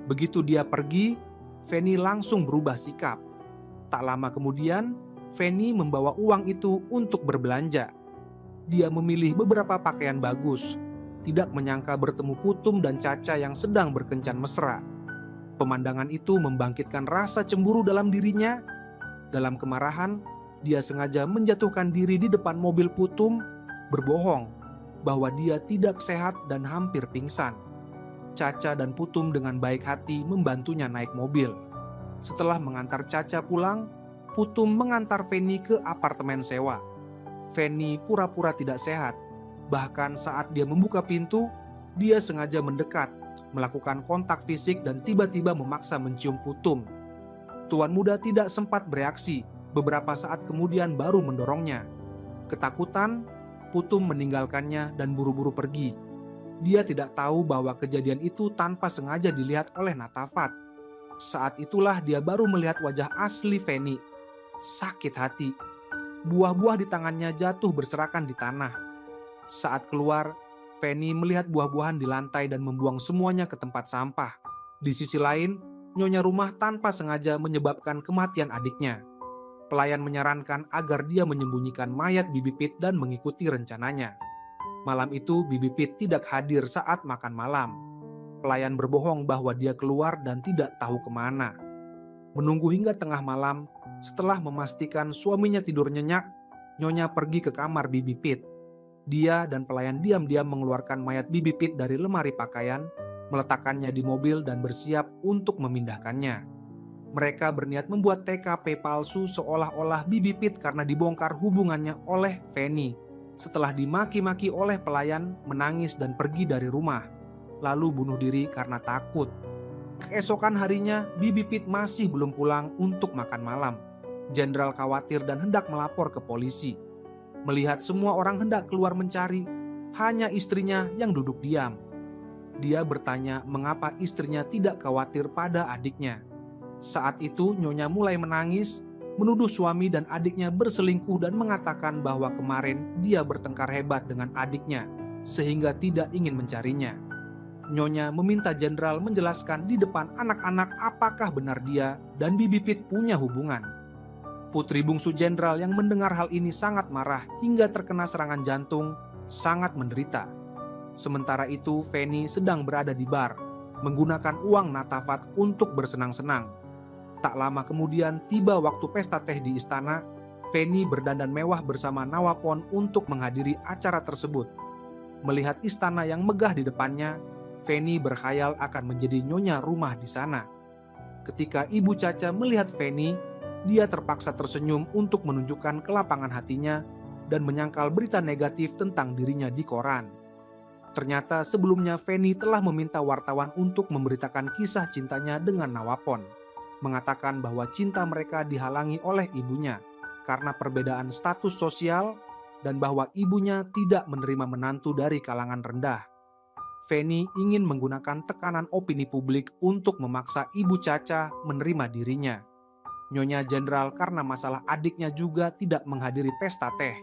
Begitu dia pergi, Fanny langsung berubah sikap. Tak lama kemudian, Fanny membawa uang itu untuk berbelanja. Dia memilih beberapa pakaian bagus, tidak menyangka bertemu Putum dan Caca yang sedang berkencan mesra. Pemandangan itu membangkitkan rasa cemburu dalam dirinya. Dalam kemarahan, dia sengaja menjatuhkan diri di depan mobil Putum, berbohong bahwa dia tidak sehat dan hampir pingsan. Caca dan Putum dengan baik hati membantunya naik mobil. Setelah mengantar Caca pulang, Putum mengantar Fanny ke apartemen sewa. Fanny pura-pura tidak sehat. Bahkan saat dia membuka pintu, dia sengaja mendekat, melakukan kontak fisik dan tiba-tiba memaksa mencium Putum. Tuan muda tidak sempat bereaksi, beberapa saat kemudian baru mendorongnya. Ketakutan, Putum meninggalkannya dan buru-buru pergi. Dia tidak tahu bahwa kejadian itu tanpa sengaja dilihat oleh Natafat. Saat itulah dia baru melihat wajah asli Fanny. Sakit hati. Buah-buah di tangannya jatuh berserakan di tanah. Saat keluar, Fanny melihat buah-buahan di lantai dan membuang semuanya ke tempat sampah. Di sisi lain, nyonya rumah tanpa sengaja menyebabkan kematian adiknya. Pelayan menyarankan agar dia menyembunyikan mayat Bibi Pit dan mengikuti rencananya. Malam itu Bibi Pit tidak hadir saat makan malam. Pelayan berbohong bahwa dia keluar dan tidak tahu kemana. Menunggu hingga tengah malam, setelah memastikan suaminya tidur nyenyak, nyonya pergi ke kamar Bibi Pit. Dia dan pelayan diam-diam mengeluarkan mayat Bibi Pit dari lemari pakaian, meletakkannya di mobil dan bersiap untuk memindahkannya. Mereka berniat membuat TKP palsu seolah-olah Bibi Pit karena dibongkar hubungannya oleh Fanny. Setelah dimaki-maki oleh pelayan, menangis dan pergi dari rumah, lalu bunuh diri karena takut. Keesokan harinya, Bibi Pit masih belum pulang untuk makan malam. Jenderal khawatir dan hendak melapor ke polisi. Melihat semua orang hendak keluar mencari, hanya istrinya yang duduk diam. Dia bertanya mengapa istrinya tidak khawatir pada adiknya. Saat itu Nyonya mulai menangis menuduh suami dan adiknya berselingkuh dan mengatakan bahwa kemarin dia bertengkar hebat dengan adiknya sehingga tidak ingin mencarinya. Nyonya meminta jenderal menjelaskan di depan anak-anak apakah benar dia dan Bibi Pit punya hubungan. Putri bungsu jenderal yang mendengar hal ini sangat marah hingga terkena serangan jantung, sangat menderita. Sementara itu Fanny sedang berada di bar, menggunakan uang natafat untuk bersenang-senang. Tak lama kemudian tiba waktu pesta teh di istana. Fanny berdandan mewah bersama Nawapon untuk menghadiri acara tersebut. Melihat istana yang megah di depannya, Fanny berkhayal akan menjadi nyonya rumah di sana. Ketika Ibu Caca melihat Fanny, dia terpaksa tersenyum untuk menunjukkan kelapangan hatinya dan menyangkal berita negatif tentang dirinya di koran. Ternyata sebelumnya Fanny telah meminta wartawan untuk memberitakan kisah cintanya dengan Nawapon, mengatakan bahwa cinta mereka dihalangi oleh ibunya karena perbedaan status sosial dan bahwa ibunya tidak menerima menantu dari kalangan rendah. Fanny ingin menggunakan tekanan opini publik untuk memaksa Ibu Caca menerima dirinya. Nyonya Jenderal karena masalah adiknya juga tidak menghadiri pesta teh.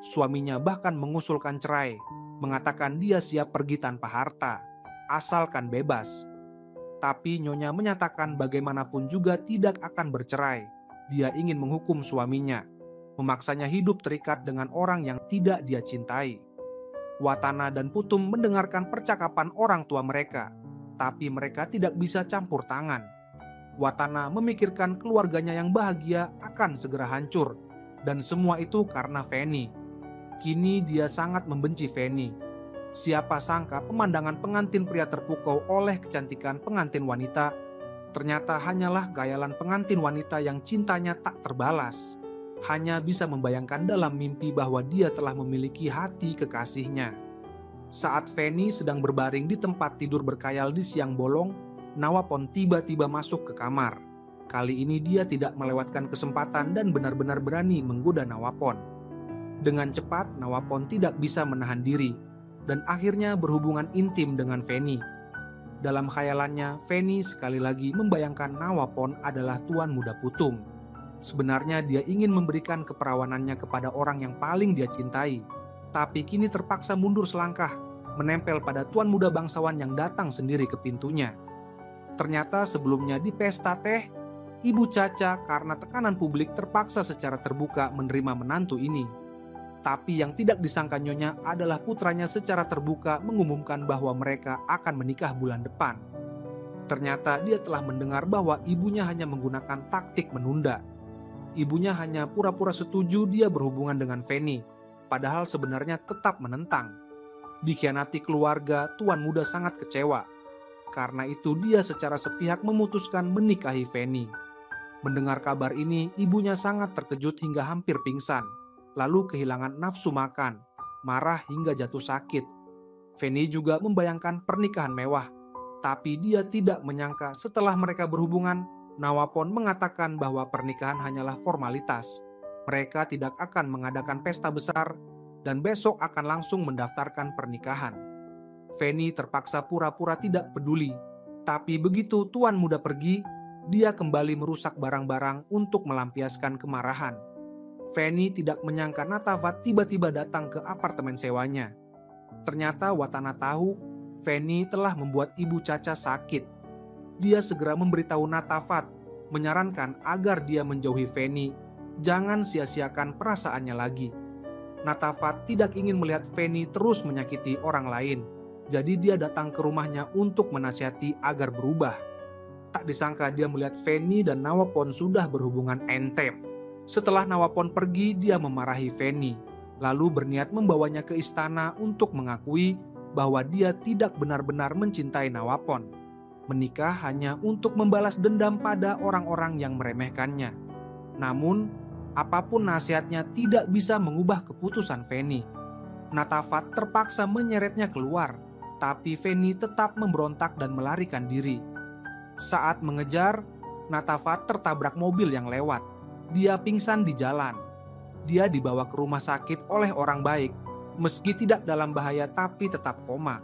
Suaminya bahkan mengusulkan cerai, mengatakan dia siap pergi tanpa harta, asalkan bebas. Tapi Nyonya menyatakan bagaimanapun juga tidak akan bercerai. Dia ingin menghukum suaminya, memaksanya hidup terikat dengan orang yang tidak dia cintai. Watana dan Putum mendengarkan percakapan orang tua mereka, tapi mereka tidak bisa campur tangan. Watana memikirkan keluarganya yang bahagia akan segera hancur, dan semua itu karena Fanny. Kini dia sangat membenci Fanny. Siapa sangka pemandangan pengantin pria terpukau oleh kecantikan pengantin wanita, ternyata hanyalah khayalan pengantin wanita yang cintanya tak terbalas. Hanya bisa membayangkan dalam mimpi bahwa dia telah memiliki hati kekasihnya. Saat Fanny sedang berbaring di tempat tidur berkhayal di siang bolong, Nawapon tiba-tiba masuk ke kamar. Kali ini dia tidak melewatkan kesempatan dan benar-benar berani menggoda Nawapon. Dengan cepat, Nawapon tidak bisa menahan diri dan akhirnya berhubungan intim dengan Fanny. Dalam khayalannya, Fanny sekali lagi membayangkan Nawapon adalah tuan muda Putum. Sebenarnya dia ingin memberikan keperawanannya kepada orang yang paling dia cintai, tapi kini terpaksa mundur selangkah, menempel pada tuan muda bangsawan yang datang sendiri ke pintunya. Ternyata sebelumnya di pesta teh, Ibu Caca karena tekanan publik terpaksa secara terbuka menerima menantu ini. Tapi yang tidak disangka Nyonya adalah putranya secara terbuka mengumumkan bahwa mereka akan menikah bulan depan. Ternyata dia telah mendengar bahwa ibunya hanya menggunakan taktik menunda. Ibunya hanya pura-pura setuju dia berhubungan dengan Fanny, padahal sebenarnya tetap menentang. Dikhianati keluarga, tuan muda sangat kecewa. Karena itu dia secara sepihak memutuskan menikahi Fanny. Mendengar kabar ini, ibunya sangat terkejut hingga hampir pingsan, lalu kehilangan nafsu makan, marah hingga jatuh sakit. Fanny juga membayangkan pernikahan mewah, tapi dia tidak menyangka setelah mereka berhubungan, Nawapon mengatakan bahwa pernikahan hanyalah formalitas. Mereka tidak akan mengadakan pesta besar dan besok akan langsung mendaftarkan pernikahan. Fanny terpaksa pura-pura tidak peduli, tapi begitu tuan muda pergi, dia kembali merusak barang-barang untuk melampiaskan kemarahan. Fanny tidak menyangka Natafat tiba-tiba datang ke apartemen sewanya. Ternyata Watana tahu Fanny telah membuat Ibu Caca sakit. Dia segera memberitahu Natafat, menyarankan agar dia menjauhi Fanny, jangan sia-siakan perasaannya lagi. Natafat tidak ingin melihat Fanny terus menyakiti orang lain, jadi dia datang ke rumahnya untuk menasihati agar berubah. Tak disangka dia melihat Fanny dan Nawapon sudah berhubungan entem. Setelah Nawapon pergi, dia memarahi Fanny, lalu berniat membawanya ke istana untuk mengakui bahwa dia tidak benar-benar mencintai Nawapon. Menikah hanya untuk membalas dendam pada orang-orang yang meremehkannya. Namun, apapun nasihatnya tidak bisa mengubah keputusan Fanny. Natafat terpaksa menyeretnya keluar, tapi Fanny tetap memberontak dan melarikan diri. Saat mengejar, Natafat tertabrak mobil yang lewat. Dia pingsan di jalan. Dia dibawa ke rumah sakit oleh orang baik, meski tidak dalam bahaya tapi tetap koma.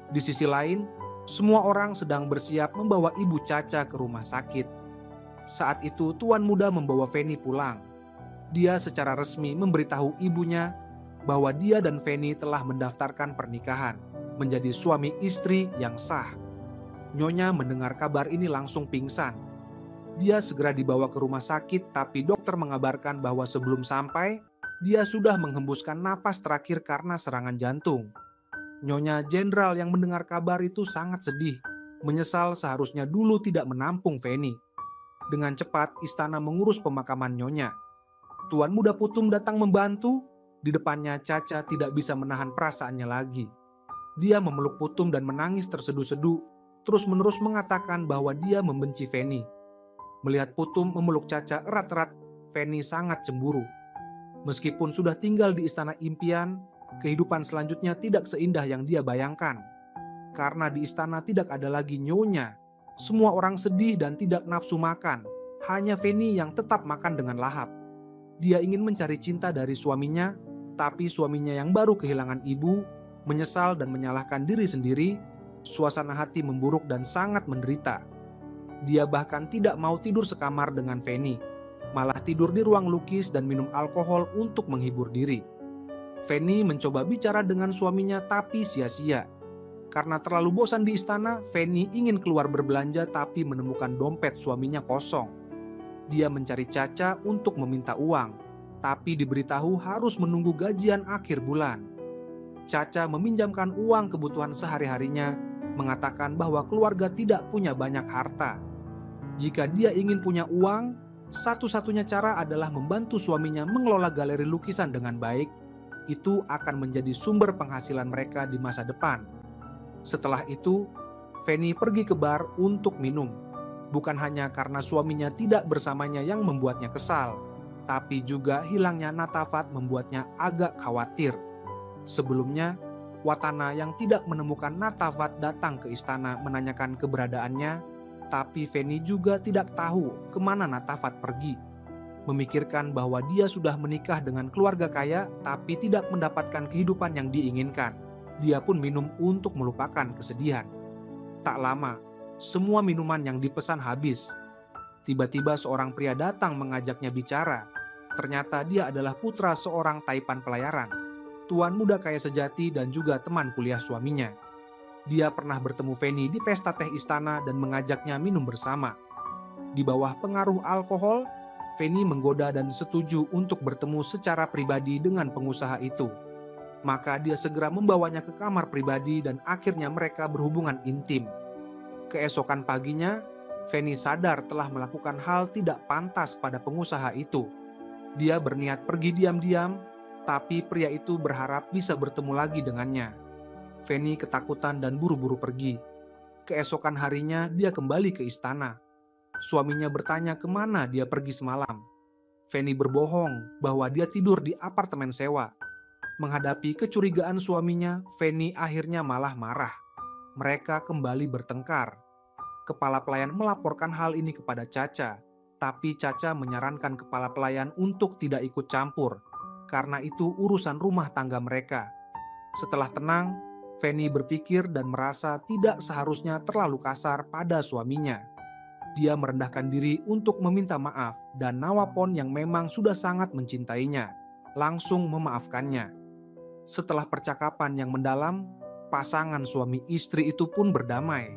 Di sisi lain, semua orang sedang bersiap membawa Ibu Caca ke rumah sakit. Saat itu tuan muda membawa Fanny pulang. Dia secara resmi memberitahu ibunya bahwa dia dan Fanny telah mendaftarkan pernikahan, menjadi suami istri yang sah. Nyonya mendengar kabar ini langsung pingsan. Dia segera dibawa ke rumah sakit, tapi dokter mengabarkan bahwa sebelum sampai, dia sudah menghembuskan napas terakhir karena serangan jantung. Nyonya Jenderal yang mendengar kabar itu sangat sedih, menyesal seharusnya dulu tidak menampung Fanny. Dengan cepat, istana mengurus pemakaman Nyonya. Tuan muda Putum datang membantu. Di depannya Caca tidak bisa menahan perasaannya lagi. Dia memeluk Putum dan menangis terseduh-seduh, terus-menerus mengatakan bahwa dia membenci Fanny. Melihat Putum memeluk Caca erat-erat, Fanny sangat cemburu. Meskipun sudah tinggal di istana impian, kehidupan selanjutnya tidak seindah yang dia bayangkan. Karena di istana tidak ada lagi Nyonya. Semua orang sedih dan tidak nafsu makan. Hanya Fanny yang tetap makan dengan lahap. Dia ingin mencari cinta dari suaminya, tapi suaminya yang baru kehilangan ibu, menyesal dan menyalahkan diri sendiri. Suasana hati memburuk dan sangat menderita. Dia bahkan tidak mau tidur sekamar dengan Fanny, malah tidur di ruang lukis dan minum alkohol untuk menghibur diri. Fanny mencoba bicara dengan suaminya tapi sia-sia. Karena terlalu bosan di istana, Fanny ingin keluar berbelanja tapi menemukan dompet suaminya kosong. Dia mencari Caca untuk meminta uang, tapi diberitahu harus menunggu gajian akhir bulan. Caca meminjamkan uang kebutuhan sehari-harinya, mengatakan bahwa keluarga tidak punya banyak harta. Jika dia ingin punya uang, satu-satunya cara adalah membantu suaminya mengelola galeri lukisan dengan baik. Itu akan menjadi sumber penghasilan mereka di masa depan. Setelah itu, Fanny pergi ke bar untuk minum. Bukan hanya karena suaminya tidak bersamanya yang membuatnya kesal, tapi juga hilangnya Natafat membuatnya agak khawatir. Sebelumnya, Watana yang tidak menemukan Natafat datang ke istana menanyakan keberadaannya, tapi Fanny juga tidak tahu kemana Natafat pergi. Memikirkan bahwa dia sudah menikah dengan keluarga kaya, tapi tidak mendapatkan kehidupan yang diinginkan. Dia pun minum untuk melupakan kesedihan. Tak lama, semua minuman yang dipesan habis. Tiba-tiba seorang pria datang mengajaknya bicara. Ternyata dia adalah putra seorang taipan pelayaran, tuan muda kaya sejati dan juga teman kuliah suaminya. Dia pernah bertemu Fanny di pesta teh istana dan mengajaknya minum bersama. Di bawah pengaruh alkohol, Fanny menggoda dan setuju untuk bertemu secara pribadi dengan pengusaha itu. Maka dia segera membawanya ke kamar pribadi dan akhirnya mereka berhubungan intim. Keesokan paginya, Fanny sadar telah melakukan hal tidak pantas pada pengusaha itu. Dia berniat pergi diam-diam, tapi pria itu berharap bisa bertemu lagi dengannya. Fanny ketakutan dan buru-buru pergi. Keesokan harinya dia kembali ke istana. Suaminya bertanya kemana dia pergi semalam. Fanny berbohong bahwa dia tidur di apartemen sewa. Menghadapi kecurigaan suaminya, Fanny akhirnya malah marah. Mereka kembali bertengkar. Kepala pelayan melaporkan hal ini kepada Caca, tapi Caca menyarankan kepala pelayan untuk tidak ikut campur, karena itu urusan rumah tangga mereka. Setelah tenang, Fanny berpikir dan merasa tidak seharusnya terlalu kasar pada suaminya. Dia merendahkan diri untuk meminta maaf dan Nawapon yang memang sudah sangat mencintainya, langsung memaafkannya. Setelah percakapan yang mendalam, pasangan suami istri itu pun berdamai.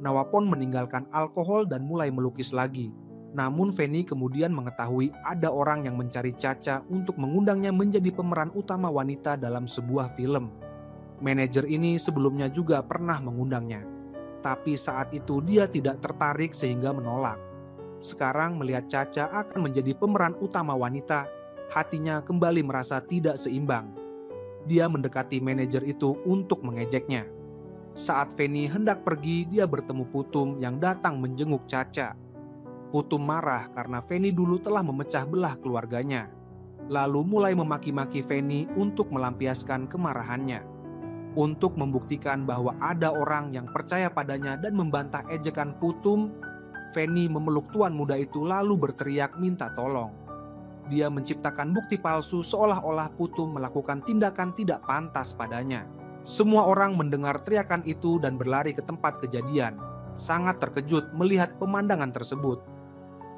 Nawapon meninggalkan alkohol dan mulai melukis lagi. Namun Fanny kemudian mengetahui ada orang yang mencari Caca untuk mengundangnya menjadi pemeran utama wanita dalam sebuah film. Manajer ini sebelumnya juga pernah mengundangnya. Tapi saat itu dia tidak tertarik sehingga menolak. Sekarang melihat Caca akan menjadi pemeran utama wanita, hatinya kembali merasa tidak seimbang. Dia mendekati manajer itu untuk mengejeknya. Saat Fanny hendak pergi, dia bertemu Putum yang datang menjenguk Caca. Putum marah karena Fanny dulu telah memecah belah keluarganya. Lalu mulai memaki-maki Fanny untuk melampiaskan kemarahannya. Untuk membuktikan bahwa ada orang yang percaya padanya dan membantah ejekan Putum, Fanny memeluk tuan muda itu lalu berteriak minta tolong. Dia menciptakan bukti palsu seolah-olah Putum melakukan tindakan tidak pantas padanya. Semua orang mendengar teriakan itu dan berlari ke tempat kejadian, sangat terkejut melihat pemandangan tersebut.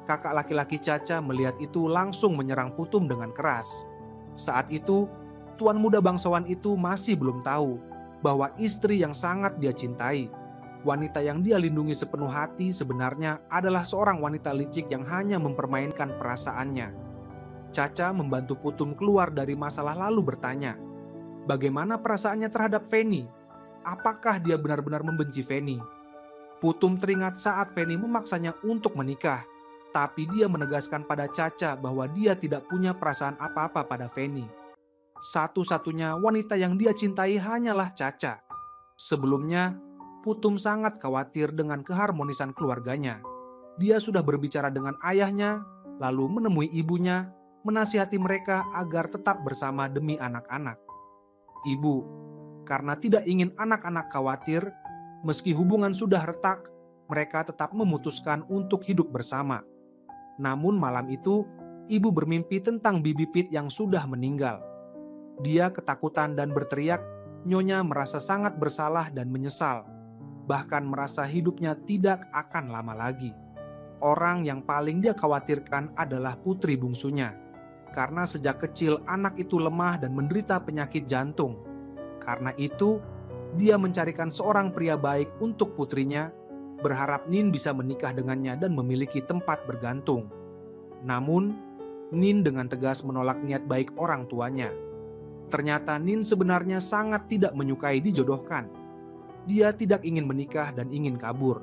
Kakak laki-laki Caca melihat itu langsung menyerang Putum dengan keras. Saat itu, tuan muda bangsawan itu masih belum tahu bahwa istri yang sangat dia cintai, wanita yang dia lindungi sepenuh hati, sebenarnya adalah seorang wanita licik yang hanya mempermainkan perasaannya. Caca membantu Putum keluar dari masalah lalu bertanya, bagaimana perasaannya terhadap Feni? Apakah dia benar-benar membenci Feni? Putum teringat saat Feni memaksanya untuk menikah, tapi dia menegaskan pada Caca bahwa dia tidak punya perasaan apa-apa pada Feni. Satu-satunya wanita yang dia cintai hanyalah Caca. Sebelumnya, Putum sangat khawatir dengan keharmonisan keluarganya. Dia sudah berbicara dengan ayahnya, lalu menemui ibunya, menasihati mereka agar tetap bersama demi anak-anak. Ibu, karena tidak ingin anak-anak khawatir, meski hubungan sudah retak, mereka tetap memutuskan untuk hidup bersama. Namun malam itu, ibu bermimpi tentang Bibi Pit yang sudah meninggal. Dia ketakutan dan berteriak. Nyonya merasa sangat bersalah dan menyesal, bahkan merasa hidupnya tidak akan lama lagi. Orang yang paling dia khawatirkan adalah putri bungsunya, karena sejak kecil anak itu lemah dan menderita penyakit jantung. Karena itu, dia mencarikan seorang pria baik untuk putrinya, berharap Nin bisa menikah dengannya dan memiliki tempat bergantung. Namun, Nin dengan tegas menolak niat baik orang tuanya. Ternyata Nin sebenarnya sangat tidak menyukai dijodohkan. Dia tidak ingin menikah dan ingin kabur.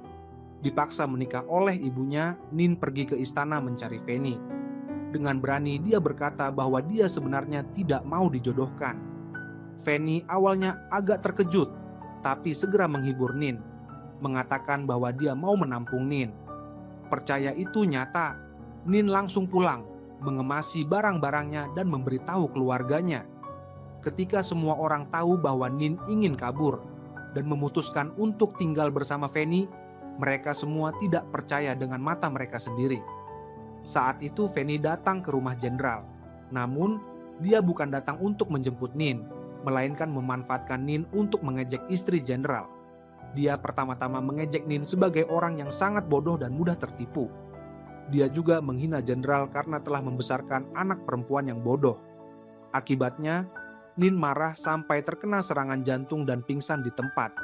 Dipaksa menikah oleh ibunya, Nin pergi ke istana mencari Feni. Dengan berani dia berkata bahwa dia sebenarnya tidak mau dijodohkan. Feni awalnya agak terkejut, tapi segera menghibur Nin, mengatakan bahwa dia mau menampung Nin. Percaya itu nyata, Nin langsung pulang, mengemasi barang-barangnya dan memberitahu keluarganya. Ketika semua orang tahu bahwa Nin ingin kabur dan memutuskan untuk tinggal bersama Feni, mereka semua tidak percaya dengan mata mereka sendiri. Saat itu Feni datang ke rumah jenderal. Namun, dia bukan datang untuk menjemput Nin, melainkan memanfaatkan Nin untuk mengejek istri jenderal. Dia pertama-tama mengejek Nin sebagai orang yang sangat bodoh dan mudah tertipu. Dia juga menghina jenderal karena telah membesarkan anak perempuan yang bodoh. Akibatnya, Nin marah sampai terkena serangan jantung dan pingsan di tempat.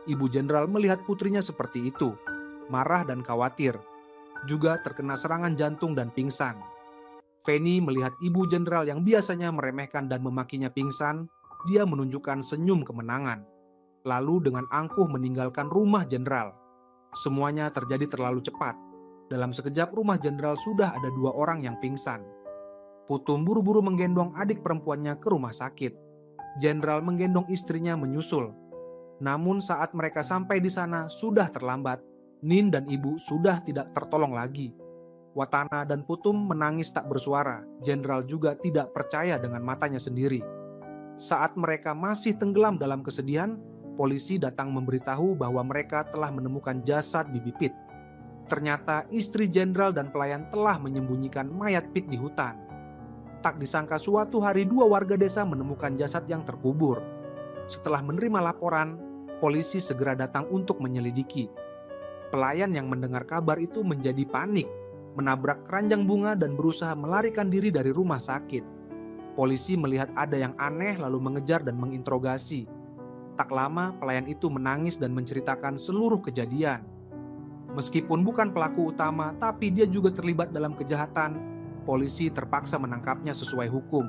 Ibu jenderal melihat putrinya seperti itu, marah dan khawatir. Juga terkena serangan jantung dan pingsan. Feni melihat ibu jenderal yang biasanya meremehkan dan memakinya pingsan, dia menunjukkan senyum kemenangan. Lalu dengan angkuh meninggalkan rumah jenderal. Semuanya terjadi terlalu cepat. Dalam sekejap rumah jenderal sudah ada 2 orang yang pingsan. Putum buru-buru menggendong adik perempuannya ke rumah sakit. Jenderal menggendong istrinya menyusul. Namun saat mereka sampai di sana sudah terlambat. Nin dan ibu sudah tidak tertolong lagi. Watana dan Putum menangis tak bersuara. Jenderal juga tidak percaya dengan matanya sendiri. Saat mereka masih tenggelam dalam kesedihan, polisi datang memberitahu bahwa mereka telah menemukan jasad Bibi Pit. Ternyata istri jenderal dan pelayan telah menyembunyikan mayat Pit di hutan. Tak disangka suatu hari 2 warga desa menemukan jasad yang terkubur. Setelah menerima laporan, polisi segera datang untuk menyelidiki. Pelayan yang mendengar kabar itu menjadi panik, menabrak keranjang bunga dan berusaha melarikan diri dari rumah sakit. Polisi melihat ada yang aneh lalu mengejar dan menginterogasi. Tak lama pelayan itu menangis dan menceritakan seluruh kejadian. Meskipun bukan pelaku utama, tapi dia juga terlibat dalam kejahatan. Polisi terpaksa menangkapnya sesuai hukum.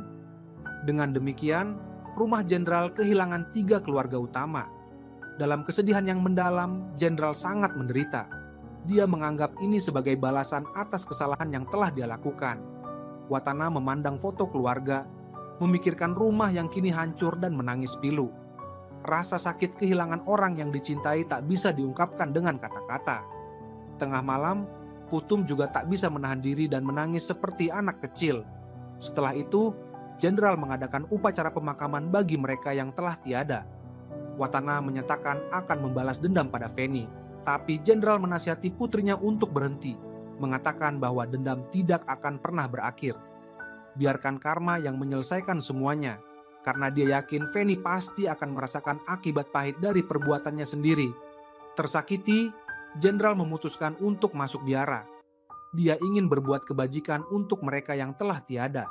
Dengan demikian, rumah jenderal kehilangan 3 keluarga utama. Dalam kesedihan yang mendalam, jenderal sangat menderita. Dia menganggap ini sebagai balasan atas kesalahan yang telah dia lakukan. Watana memandang foto keluarga, memikirkan rumah yang kini hancur dan menangis pilu. Rasa sakit kehilangan orang yang dicintai tak bisa diungkapkan dengan kata-kata. Tengah malam, Putum juga tak bisa menahan diri dan menangis seperti anak kecil. Setelah itu, jenderal mengadakan upacara pemakaman bagi mereka yang telah tiada. Watana menyatakan akan membalas dendam pada Feni, tapi jenderal menasihati putrinya untuk berhenti, mengatakan bahwa dendam tidak akan pernah berakhir. Biarkan karma yang menyelesaikan semuanya, karena dia yakin Feni pasti akan merasakan akibat pahit dari perbuatannya sendiri. Tersakiti, jenderal memutuskan untuk masuk biara. Dia ingin berbuat kebajikan untuk mereka yang telah tiada.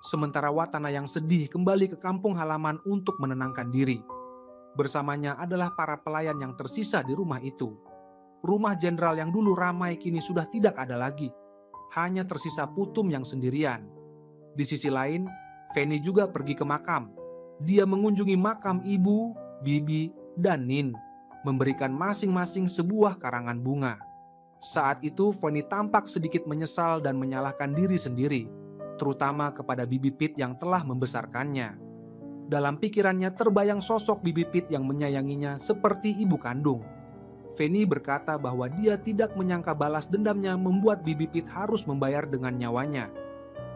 Sementara Watana yang sedih kembali ke kampung halaman untuk menenangkan diri. Bersamanya adalah para pelayan yang tersisa di rumah itu. Rumah jenderal yang dulu ramai kini sudah tidak ada lagi. Hanya tersisa Putum yang sendirian. Di sisi lain, Feni juga pergi ke makam. Dia mengunjungi makam ibu, bibi, dan Nin, memberikan masing-masing sebuah karangan bunga. Saat itu Feni tampak sedikit menyesal dan menyalahkan diri sendiri, terutama kepada Bibi Pit yang telah membesarkannya. Dalam pikirannya terbayang sosok Bibi Pit yang menyayanginya seperti ibu kandung. Feni berkata bahwa dia tidak menyangka balas dendamnya membuat Bibi Pit harus membayar dengan nyawanya.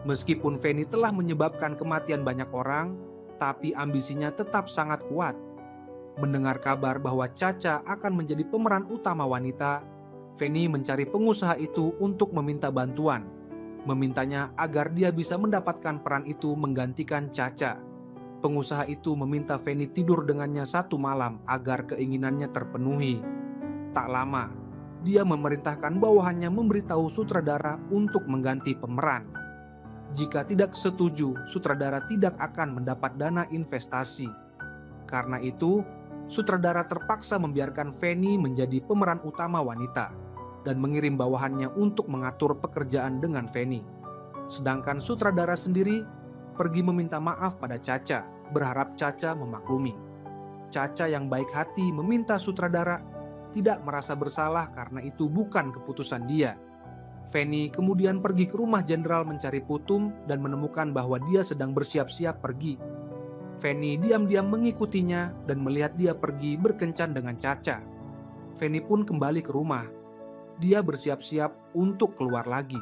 Meskipun Feni telah menyebabkan kematian banyak orang, tapi ambisinya tetap sangat kuat. Mendengar kabar bahwa Caca akan menjadi pemeran utama wanita, Feni mencari pengusaha itu untuk meminta bantuan. Memintanya agar dia bisa mendapatkan peran itu menggantikan Caca. Pengusaha itu meminta Feni tidur dengannya satu malam agar keinginannya terpenuhi. Tak lama, dia memerintahkan bawahannya memberitahu sutradara untuk mengganti pemeran. Jika tidak setuju, sutradara tidak akan mendapat dana investasi. Karena itu, sutradara terpaksa membiarkan Feni menjadi pemeran utama wanita dan mengirim bawahannya untuk mengatur pekerjaan dengan Feni. Sedangkan sutradara sendiri pergi meminta maaf pada Caca, berharap Caca memaklumi. Caca yang baik hati meminta sutradara tidak merasa bersalah karena itu bukan keputusan dia. Feni kemudian pergi ke rumah jenderal mencari Putum dan menemukan bahwa dia sedang bersiap-siap pergi. Feni diam-diam mengikutinya dan melihat dia pergi berkencan dengan Caca. Feni pun kembali ke rumah. Dia bersiap-siap untuk keluar lagi.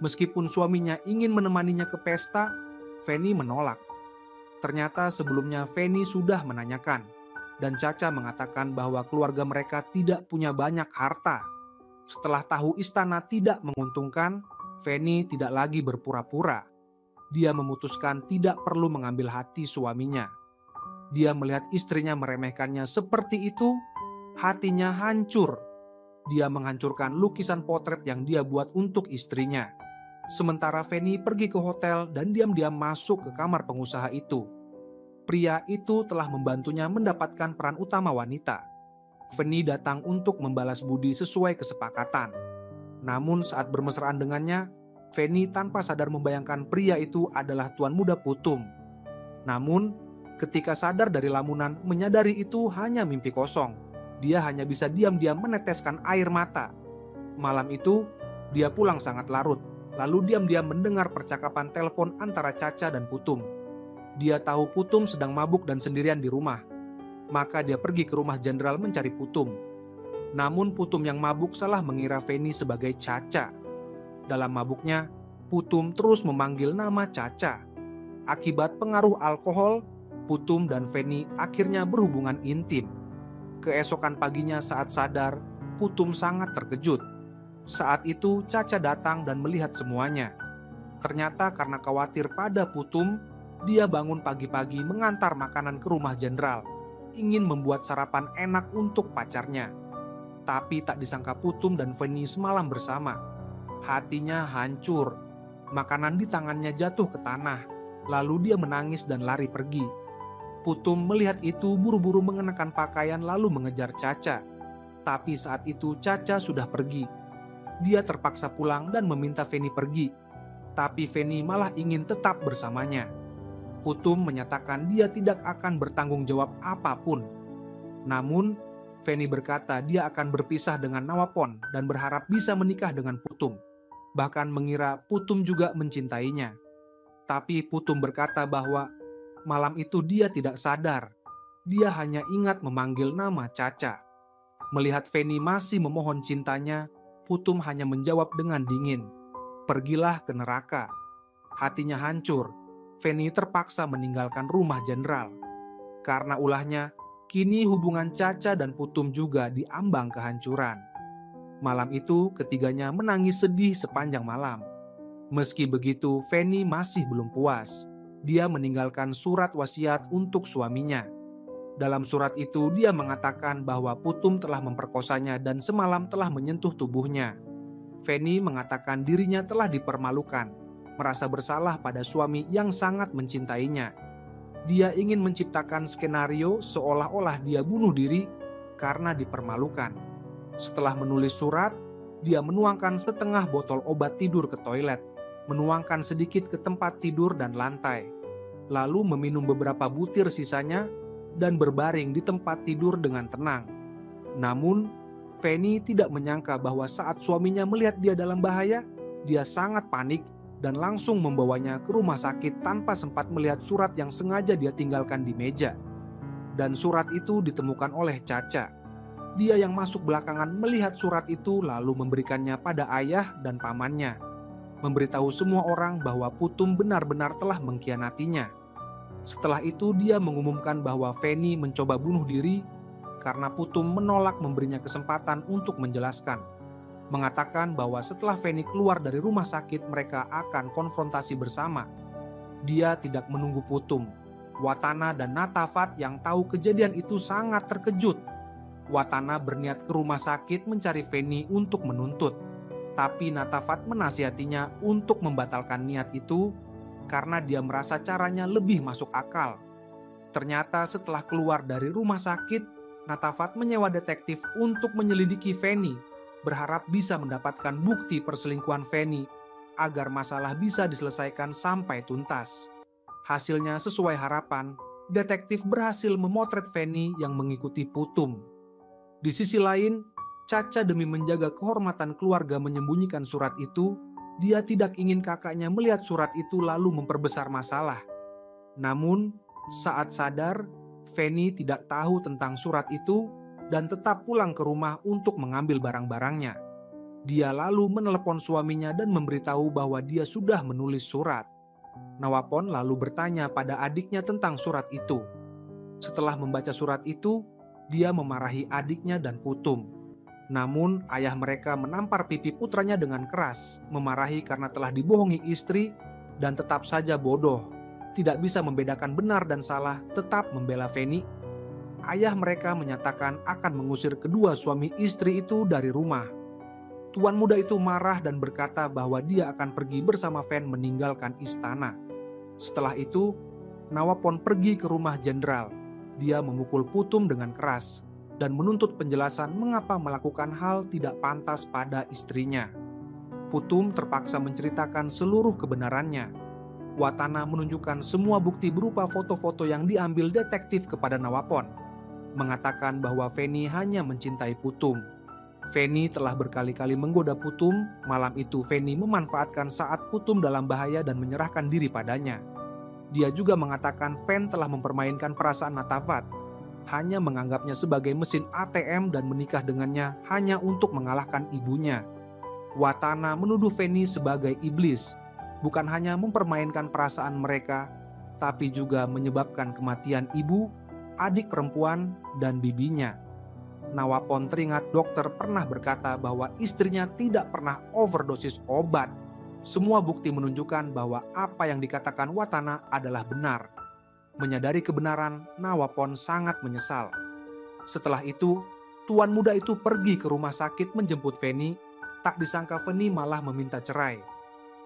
Meskipun suaminya ingin menemaninya ke pesta, Feni menolak. Ternyata sebelumnya Feni sudah menanyakan, dan Caca mengatakan bahwa keluarga mereka tidak punya banyak harta. Setelah tahu istana tidak menguntungkan, Feni tidak lagi berpura-pura. Dia memutuskan tidak perlu mengambil hati suaminya. Dia melihat istrinya meremehkannya seperti itu, hatinya hancur. Dia menghancurkan lukisan potret yang dia buat untuk istrinya. Sementara Feni pergi ke hotel dan diam-diam masuk ke kamar pengusaha itu. Pria itu telah membantunya mendapatkan peran utama wanita. Feni datang untuk membalas budi sesuai kesepakatan. Namun saat bermesraan dengannya, Feni tanpa sadar membayangkan pria itu adalah tuan muda Putum. Namun, ketika sadar dari lamunan, menyadari itu hanya mimpi kosong. Dia hanya bisa diam-diam meneteskan air mata. Malam itu, dia pulang sangat larut, lalu diam-diam mendengar percakapan telepon antara Caca dan Putum. Dia tahu Putum sedang mabuk dan sendirian di rumah. Maka dia pergi ke rumah jenderal mencari Putum. Namun Putum yang mabuk salah mengira Feni sebagai Caca. Dalam mabuknya, Putum terus memanggil nama Caca. Akibat pengaruh alkohol, Putum dan Feni akhirnya berhubungan intim. Keesokan paginya saat sadar, Putum sangat terkejut. Saat itu Caca datang dan melihat semuanya. Ternyata karena khawatir pada Putum, dia bangun pagi-pagi mengantar makanan ke rumah jenderal, ingin membuat sarapan enak untuk pacarnya. Tapi tak disangka Putum dan Feni semalam bersama. Hatinya hancur. Makanan di tangannya jatuh ke tanah, lalu dia menangis dan lari pergi. Putum melihat itu buru-buru mengenakan pakaian lalu mengejar Caca. Tapi saat itu Caca sudah pergi. Dia terpaksa pulang dan meminta Feni pergi. Tapi Feni malah ingin tetap bersamanya. Putum menyatakan dia tidak akan bertanggung jawab apapun. Namun, Feni berkata dia akan berpisah dengan Nawapon dan berharap bisa menikah dengan Putum. Bahkan mengira Putum juga mencintainya. Tapi Putum berkata bahwa malam itu dia tidak sadar. Dia hanya ingat memanggil nama Caca. Melihat Feni masih memohon cintanya, Putum hanya menjawab dengan dingin, "Pergilah ke neraka." Hatinya hancur. Feni terpaksa meninggalkan rumah jenderal. Karena ulahnya, kini hubungan Caca dan Putum juga diambang kehancuran. Malam itu ketiganya menangis sedih sepanjang malam. Meski begitu, Feni masih belum puas. Dia meninggalkan surat wasiat untuk suaminya. Dalam surat itu dia mengatakan bahwa Putum telah memperkosanya dan semalam telah menyentuh tubuhnya. Feni mengatakan dirinya telah dipermalukan, merasa bersalah pada suami yang sangat mencintainya. Dia ingin menciptakan skenario seolah-olah dia bunuh diri karena dipermalukan. Setelah menulis surat, dia menuangkan setengah botol obat tidur ke toilet, menuangkan sedikit ke tempat tidur dan lantai, lalu meminum beberapa butir sisanya dan berbaring di tempat tidur dengan tenang. Namun, Feni tidak menyangka bahwa saat suaminya melihat dia dalam bahaya, dia sangat panik dan langsung membawanya ke rumah sakit tanpa sempat melihat surat yang sengaja dia tinggalkan di meja. Dan surat itu ditemukan oleh Caca. Dia yang masuk belakangan melihat surat itu lalu memberikannya pada ayah dan pamannya, memberitahu semua orang bahwa Putum benar-benar telah mengkhianatinya. Setelah itu dia mengumumkan bahwa Feni mencoba bunuh diri karena Putum menolak memberinya kesempatan untuk menjelaskan. Mengatakan bahwa setelah Feni keluar dari rumah sakit mereka akan konfrontasi bersama. Dia tidak menunggu Putum. Watana dan Natafat yang tahu kejadian itu sangat terkejut. Watana berniat ke rumah sakit mencari Feni untuk menuntut. Tapi Natafat menasihatinya untuk membatalkan niat itu karena dia merasa caranya lebih masuk akal. Ternyata setelah keluar dari rumah sakit, Natafat menyewa detektif untuk menyelidiki Feni, berharap bisa mendapatkan bukti perselingkuhan Feni agar masalah bisa diselesaikan sampai tuntas. Hasilnya sesuai harapan, detektif berhasil memotret Feni yang mengikuti Putum. Di sisi lain, Caca demi menjaga kehormatan keluarga menyembunyikan surat itu. Dia tidak ingin kakaknya melihat surat itu lalu memperbesar masalah. Namun, saat sadar, Feni tidak tahu tentang surat itu dan tetap pulang ke rumah untuk mengambil barang-barangnya. Dia lalu menelepon suaminya dan memberitahu bahwa dia sudah menulis surat. Nawapon lalu bertanya pada adiknya tentang surat itu. Setelah membaca surat itu, dia memarahi adiknya dan Putum. Namun ayah mereka menampar pipi putranya dengan keras, memarahi karena telah dibohongi istri dan tetap saja bodoh. Tidak bisa membedakan benar dan salah, tetap membela Feni. Ayah mereka menyatakan akan mengusir kedua suami istri itu dari rumah. Tuan muda itu marah dan berkata bahwa dia akan pergi bersama Fen meninggalkan istana. Setelah itu, Nawapon pergi ke rumah jenderal. Dia memukul Putum dengan keras dan menuntut penjelasan mengapa melakukan hal tidak pantas pada istrinya. Putum terpaksa menceritakan seluruh kebenarannya. Watana menunjukkan semua bukti berupa foto-foto yang diambil detektif kepada Nawapon, mengatakan bahwa Feni hanya mencintai Putum. Feni telah berkali-kali menggoda Putum. Malam itu Feni memanfaatkan saat Putum dalam bahaya dan menyerahkan diri padanya. Dia juga mengatakan Fen telah mempermainkan perasaan Natafat, hanya menganggapnya sebagai mesin ATM dan menikah dengannya hanya untuk mengalahkan ibunya. Watana menuduh Feni sebagai iblis, bukan hanya mempermainkan perasaan mereka, tapi juga menyebabkan kematian ibu, adik perempuan, dan bibinya. Nawapon teringat dokter pernah berkata bahwa istrinya tidak pernah overdosis obat. Semua bukti menunjukkan bahwa apa yang dikatakan Watana adalah benar. Menyadari kebenaran, Nawapon sangat menyesal. Setelah itu, tuan muda itu pergi ke rumah sakit menjemput Feni. Tak disangka Feni malah meminta cerai.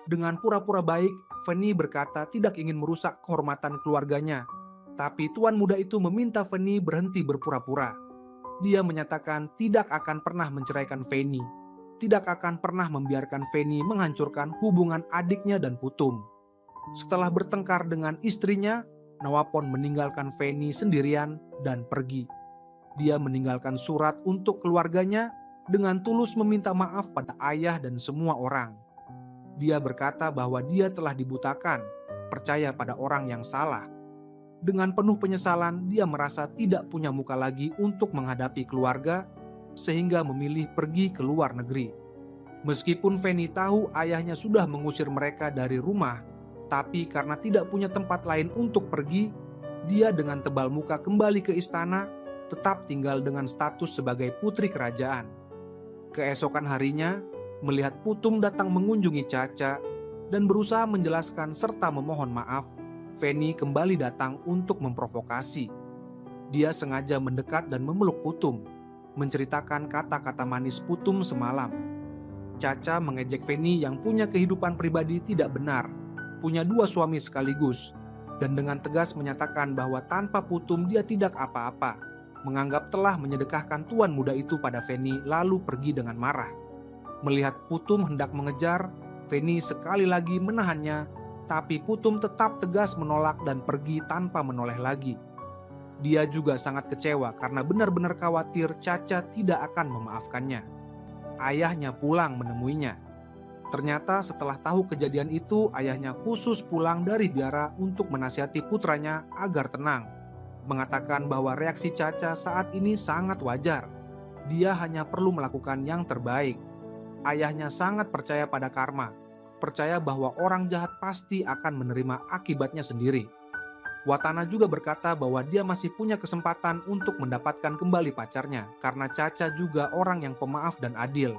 Dengan pura-pura baik, Feni berkata tidak ingin merusak kehormatan keluarganya. Tapi tuan muda itu meminta Feni berhenti berpura-pura. Dia menyatakan tidak akan pernah menceraikan Feni, tidak akan pernah membiarkan Feni menghancurkan hubungan adiknya dan Putum. Setelah bertengkar dengan istrinya, Nawapon meninggalkan Feni sendirian dan pergi. Dia meninggalkan surat untuk keluarganya dengan tulus meminta maaf pada ayah dan semua orang. Dia berkata bahwa dia telah dibutakan, percaya pada orang yang salah. Dengan penuh penyesalan, dia merasa tidak punya muka lagi untuk menghadapi keluarga, sehingga memilih pergi ke luar negeri. Meskipun Feni tahu ayahnya sudah mengusir mereka dari rumah, tapi karena tidak punya tempat lain untuk pergi, dia dengan tebal muka kembali ke istana, tetap tinggal dengan status sebagai putri kerajaan. Keesokan harinya, melihat Putum datang mengunjungi Caca dan berusaha menjelaskan serta memohon maaf, Feni kembali datang untuk memprovokasi. Dia sengaja mendekat dan memeluk Putum, menceritakan kata-kata manis Putum semalam. Caca mengejek Feni yang punya kehidupan pribadi tidak benar, punya 2 suami sekaligus, dan dengan tegas menyatakan bahwa tanpa Putum dia tidak apa-apa, menganggap telah menyedekahkan tuan muda itu pada Feni lalu pergi dengan marah. Melihat Putum hendak mengejar, Feni sekali lagi menahannya, tapi Putum tetap tegas menolak dan pergi tanpa menoleh lagi. Dia juga sangat kecewa karena benar-benar khawatir Caca tidak akan memaafkannya. Ayahnya pulang menemuinya. Ternyata setelah tahu kejadian itu, ayahnya khusus pulang dari Biara untuk menasihati putranya agar tenang. Mengatakan bahwa reaksi Caca saat ini sangat wajar. Dia hanya perlu melakukan yang terbaik. Ayahnya sangat percaya pada karma, percaya bahwa orang jahat pasti akan menerima akibatnya sendiri. Watana juga berkata bahwa dia masih punya kesempatan untuk mendapatkan kembali pacarnya karena Caca juga orang yang pemaaf dan adil.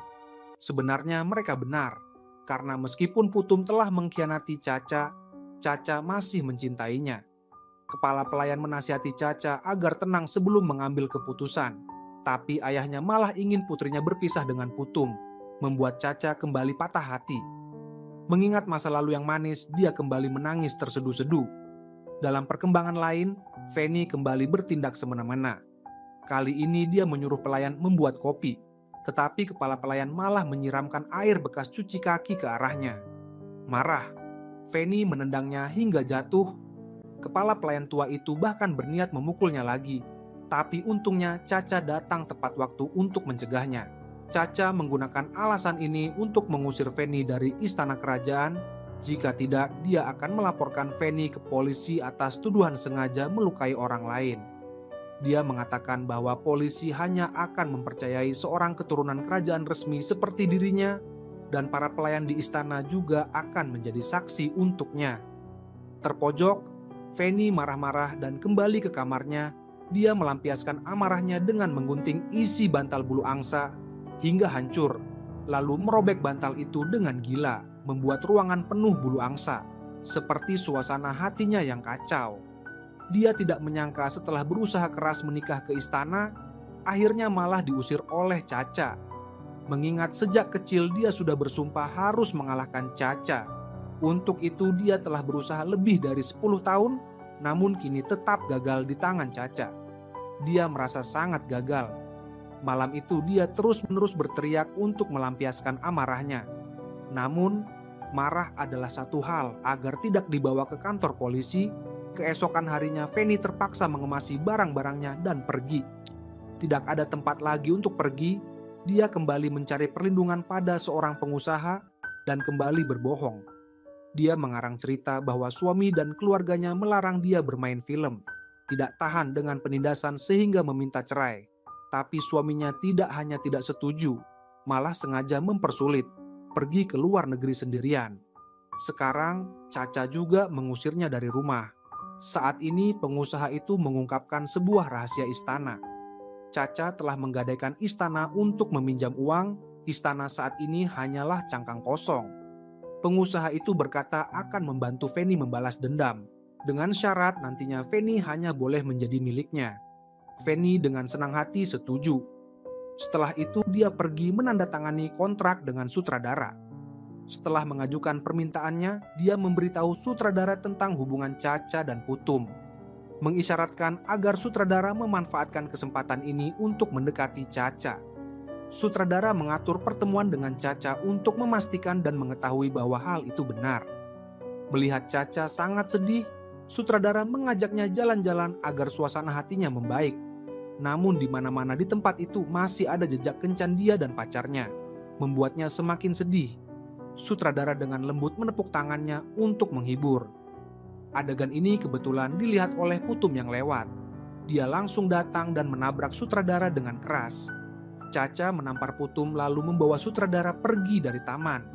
Sebenarnya mereka benar, karena meskipun Putum telah mengkhianati Caca, Caca masih mencintainya. Kepala pelayan menasihati Caca agar tenang sebelum mengambil keputusan, tapi ayahnya malah ingin putrinya berpisah dengan Putum, membuat Caca kembali patah hati. Mengingat masa lalu yang manis, dia kembali menangis terseduh-seduh. Dalam perkembangan lain, Feni kembali bertindak semena-mena. Kali ini dia menyuruh pelayan membuat kopi, tetapi kepala pelayan malah menyiramkan air bekas cuci kaki ke arahnya. Marah, Feni menendangnya hingga jatuh. Kepala pelayan tua itu bahkan berniat memukulnya lagi, tapi untungnya Caca datang tepat waktu untuk mencegahnya. Caca menggunakan alasan ini untuk mengusir Feni dari istana kerajaan. Jika tidak, dia akan melaporkan Feni ke polisi atas tuduhan sengaja melukai orang lain. Dia mengatakan bahwa polisi hanya akan mempercayai seorang keturunan kerajaan resmi seperti dirinya, dan para pelayan di istana juga akan menjadi saksi untuknya. Terpojok, Feni marah-marah dan kembali ke kamarnya. Dia melampiaskan amarahnya dengan menggunting isi bantal bulu angsa hingga hancur, lalu merobek bantal itu dengan gila, membuat ruangan penuh bulu angsa, seperti suasana hatinya yang kacau. Dia tidak menyangka setelah berusaha keras menikah ke istana, akhirnya malah diusir oleh Caca. Mengingat sejak kecil dia sudah bersumpah harus mengalahkan Caca. Untuk itu dia telah berusaha lebih dari 10 tahun, namun kini tetap gagal di tangan Caca. Dia merasa sangat gagal. Malam itu dia terus-menerus berteriak untuk melampiaskan amarahnya. Namun, marah adalah satu hal. Agar tidak dibawa ke kantor polisi, keesokan harinya Feni terpaksa mengemasi barang-barangnya dan pergi. Tidak ada tempat lagi untuk pergi, dia kembali mencari perlindungan pada seorang pengusaha dan kembali berbohong. Dia mengarang cerita bahwa suami dan keluarganya melarang dia bermain film, tidak tahan dengan penindasan sehingga meminta cerai. Tapi suaminya tidak hanya tidak setuju, malah sengaja mempersulit, pergi ke luar negeri sendirian. Sekarang, Caca juga mengusirnya dari rumah. Saat ini pengusaha itu mengungkapkan sebuah rahasia istana. Caca telah menggadaikan istana untuk meminjam uang. Istana saat ini hanyalah cangkang kosong. Pengusaha itu berkata akan membantu Feni membalas dendam, dengan syarat nantinya Feni hanya boleh menjadi miliknya. Feni dengan senang hati setuju. Setelah itu dia pergi menandatangani kontrak dengan sutradara. Setelah mengajukan permintaannya, dia memberitahu sutradara tentang hubungan Caca dan Putum, mengisyaratkan agar sutradara memanfaatkan kesempatan ini untuk mendekati Caca. Sutradara mengatur pertemuan dengan Caca untuk memastikan dan mengetahui bahwa hal itu benar. Melihat Caca sangat sedih, sutradara mengajaknya jalan-jalan agar suasana hatinya membaik. Namun di mana-mana di tempat itu masih ada jejak kencan dia dan pacarnya, membuatnya semakin sedih. Sutradara dengan lembut menepuk tangannya untuk menghibur. Adegan ini kebetulan dilihat oleh Putum yang lewat. Dia langsung datang dan menabrak sutradara dengan keras. Caca menampar Putum lalu membawa sutradara pergi dari taman.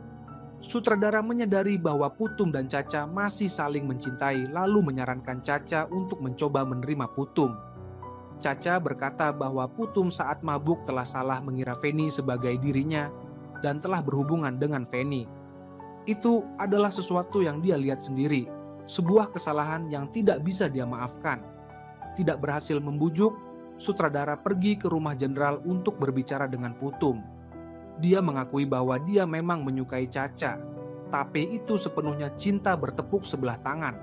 Sutradara menyadari bahwa Putum dan Caca masih saling mencintai lalu menyarankan Caca untuk mencoba menerima Putum. Caca berkata bahwa Putum saat mabuk telah salah mengira Feni sebagai dirinya dan telah berhubungan dengan Feni. Itu adalah sesuatu yang dia lihat sendiri, sebuah kesalahan yang tidak bisa dia maafkan. Tidak berhasil membujuk, sutradara pergi ke rumah jenderal untuk berbicara dengan Putum. Dia mengakui bahwa dia memang menyukai Caca, tapi itu sepenuhnya cinta bertepuk sebelah tangan.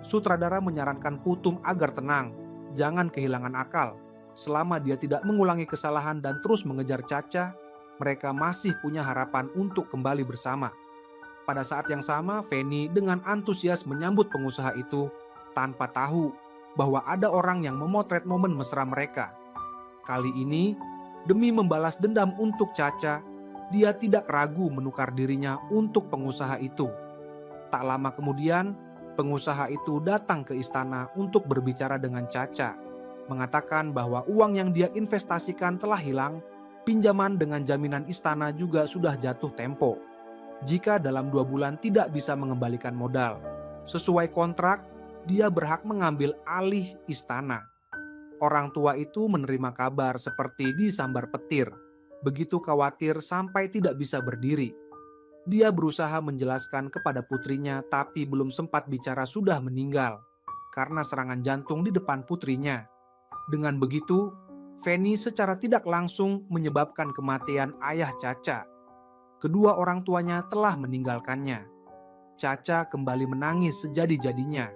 Sutradara menyarankan Putum agar tenang, jangan kehilangan akal. Selama dia tidak mengulangi kesalahan dan terus mengejar Caca, mereka masih punya harapan untuk kembali bersama. Pada saat yang sama, Feni dengan antusias menyambut pengusaha itu tanpa tahu bahwa ada orang yang memotret momen mesra mereka. Kali ini, demi membalas dendam untuk Caca, dia tidak ragu menukar dirinya untuk pengusaha itu. Tak lama kemudian, pengusaha itu datang ke istana untuk berbicara dengan Caca, mengatakan bahwa uang yang dia investasikan telah hilang, pinjaman dengan jaminan istana juga sudah jatuh tempo. Jika dalam 2 bulan tidak bisa mengembalikan modal sesuai kontrak, dia berhak mengambil alih istana. Orang tua itu menerima kabar seperti disambar petir, begitu khawatir sampai tidak bisa berdiri. Dia berusaha menjelaskan kepada putrinya, tapi belum sempat bicara sudah meninggal karena serangan jantung di depan putrinya. Dengan begitu, Feni secara tidak langsung menyebabkan kematian ayah Caca. Kedua orang tuanya telah meninggalkannya. Caca kembali menangis sejadi-jadinya.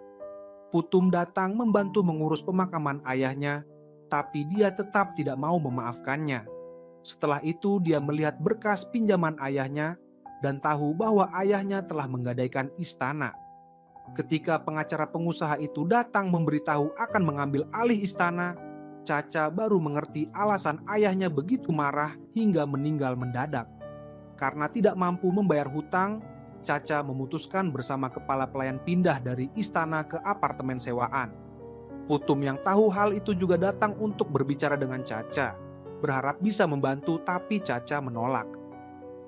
Putum datang membantu mengurus pemakaman ayahnya, tapi dia tetap tidak mau memaafkannya. Setelah itu dia melihat berkas pinjaman ayahnya dan tahu bahwa ayahnya telah menggadaikan istana. Ketika pengacara pengusaha itu datang memberitahu akan mengambil alih istana, Caca baru mengerti alasan ayahnya begitu marah hingga meninggal mendadak. Karena tidak mampu membayar hutang, Caca memutuskan bersama kepala pelayan pindah dari istana ke apartemen sewaan. Putum yang tahu hal itu juga datang untuk berbicara dengan Caca, berharap bisa membantu, tapi Caca menolak.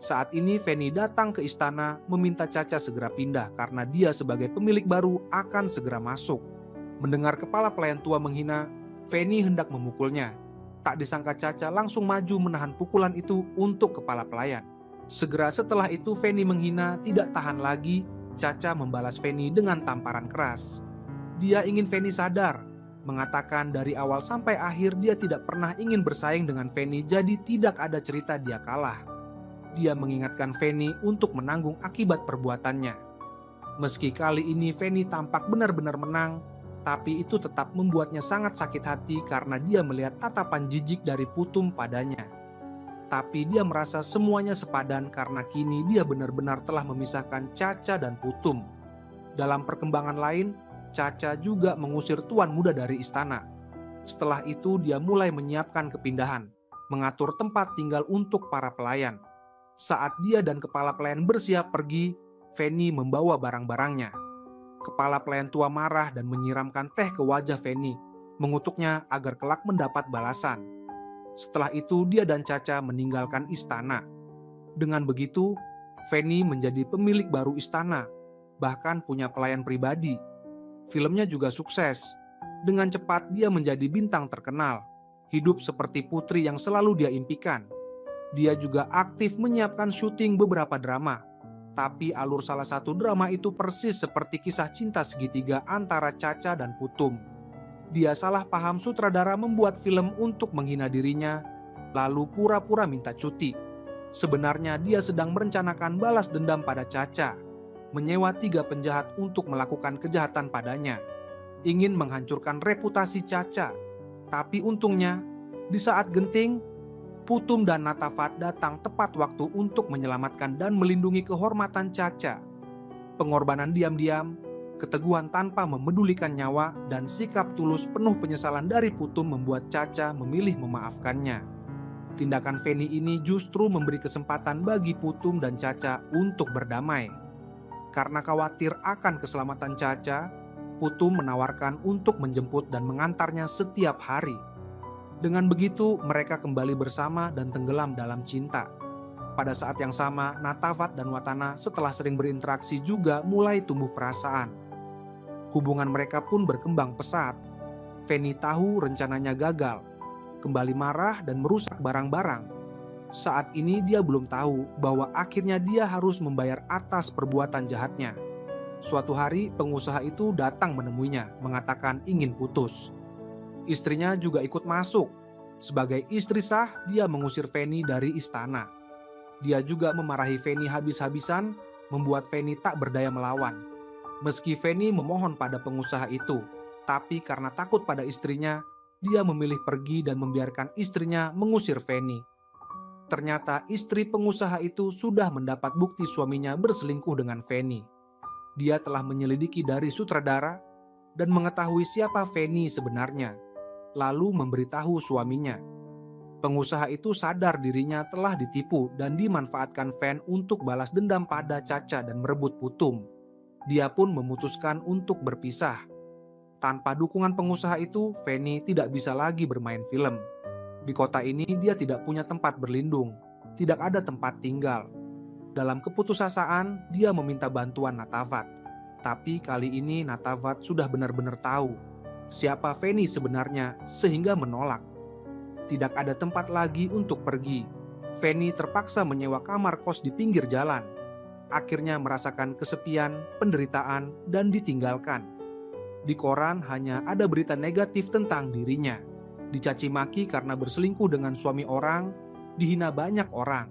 Saat ini Feni datang ke istana meminta Caca segera pindah karena dia sebagai pemilik baru akan segera masuk. Mendengar kepala pelayan tua menghina, Feni hendak memukulnya. Tak disangka Caca langsung maju menahan pukulan itu untuk kepala pelayan. Segera setelah itu Feni menghina, tidak tahan lagi, Caca membalas Feni dengan tamparan keras. Dia ingin Feni sadar, mengatakan dari awal sampai akhir dia tidak pernah ingin bersaing dengan Feni, jadi tidak ada cerita dia kalah. Dia mengingatkan Feni untuk menanggung akibat perbuatannya. Meski kali ini Feni tampak benar-benar menang, tapi itu tetap membuatnya sangat sakit hati karena dia melihat tatapan jijik dari Putum padanya. Tapi dia merasa semuanya sepadan karena kini dia benar-benar telah memisahkan Caca dan Putum. Dalam perkembangan lain, Caca juga mengusir tuan muda dari istana. Setelah itu dia mulai menyiapkan kepindahan, mengatur tempat tinggal untuk para pelayan. Saat dia dan kepala pelayan bersiap pergi, Feni membawa barang-barangnya. Kepala pelayan tua marah dan menyiramkan teh ke wajah Feni, mengutuknya agar kelak mendapat balasan. Setelah itu dia dan Caca meninggalkan istana. Dengan begitu, Feni menjadi pemilik baru istana, bahkan punya pelayan pribadi. Filmnya juga sukses. Dengan cepat dia menjadi bintang terkenal, hidup seperti putri yang selalu dia impikan. Dia juga aktif menyiapkan syuting beberapa drama. Tapi alur salah satu drama itu persis seperti kisah cinta segitiga antara Caca dan Putum. Dia salah paham sutradara membuat film untuk menghina dirinya, lalu pura-pura minta cuti. Sebenarnya dia sedang merencanakan balas dendam pada Caca, menyewa 3 penjahat untuk melakukan kejahatan padanya, ingin menghancurkan reputasi Caca. Tapi untungnya, di saat genting, Putum dan Natafat datang tepat waktu untuk menyelamatkan dan melindungi kehormatan Caca. Pengorbanan diam-diam, keteguhan tanpa memedulikan nyawa, dan sikap tulus penuh penyesalan dari Putum membuat Caca memilih memaafkannya. Tindakan Feni ini justru memberi kesempatan bagi Putum dan Caca untuk berdamai. Karena khawatir akan keselamatan Caca, Putum menawarkan untuk menjemput dan mengantarnya setiap hari. Dengan begitu, mereka kembali bersama dan tenggelam dalam cinta. Pada saat yang sama, Natafat dan Watana setelah sering berinteraksi juga mulai tumbuh perasaan. Hubungan mereka pun berkembang pesat. Feni tahu rencananya gagal, kembali marah dan merusak barang-barang. Saat ini dia belum tahu bahwa akhirnya dia harus membayar atas perbuatan jahatnya. Suatu hari pengusaha itu datang menemuinya, mengatakan ingin putus. Istrinya juga ikut masuk. Sebagai istri sah, dia mengusir Feni dari istana. Dia juga memarahi Fanny habis-habisan, membuat Fanny tak berdaya melawan. Meski Fanny memohon pada pengusaha itu, tapi karena takut pada istrinya, dia memilih pergi dan membiarkan istrinya mengusir Fanny. Ternyata istri pengusaha itu sudah mendapat bukti suaminya berselingkuh dengan Fanny. Dia telah menyelidiki dari sutradara dan mengetahui siapa Fanny sebenarnya, lalu memberitahu suaminya. Pengusaha itu sadar dirinya telah ditipu dan dimanfaatkan Fan untuk balas dendam pada Caca dan merebut Putum. Dia pun memutuskan untuk berpisah. Tanpa dukungan pengusaha itu, Fanny tidak bisa lagi bermain film. Di kota ini dia tidak punya tempat berlindung, tidak ada tempat tinggal. Dalam keputusasaan, dia meminta bantuan Natavat. Tapi kali ini Natavat sudah benar-benar tahu siapa Fanny sebenarnya sehingga menolak. Tidak ada tempat lagi untuk pergi. Fanny terpaksa menyewa kamar kos di pinggir jalan. Akhirnya merasakan kesepian, penderitaan, dan ditinggalkan. Di koran hanya ada berita negatif tentang dirinya. Dicaci maki karena berselingkuh dengan suami orang, dihina banyak orang.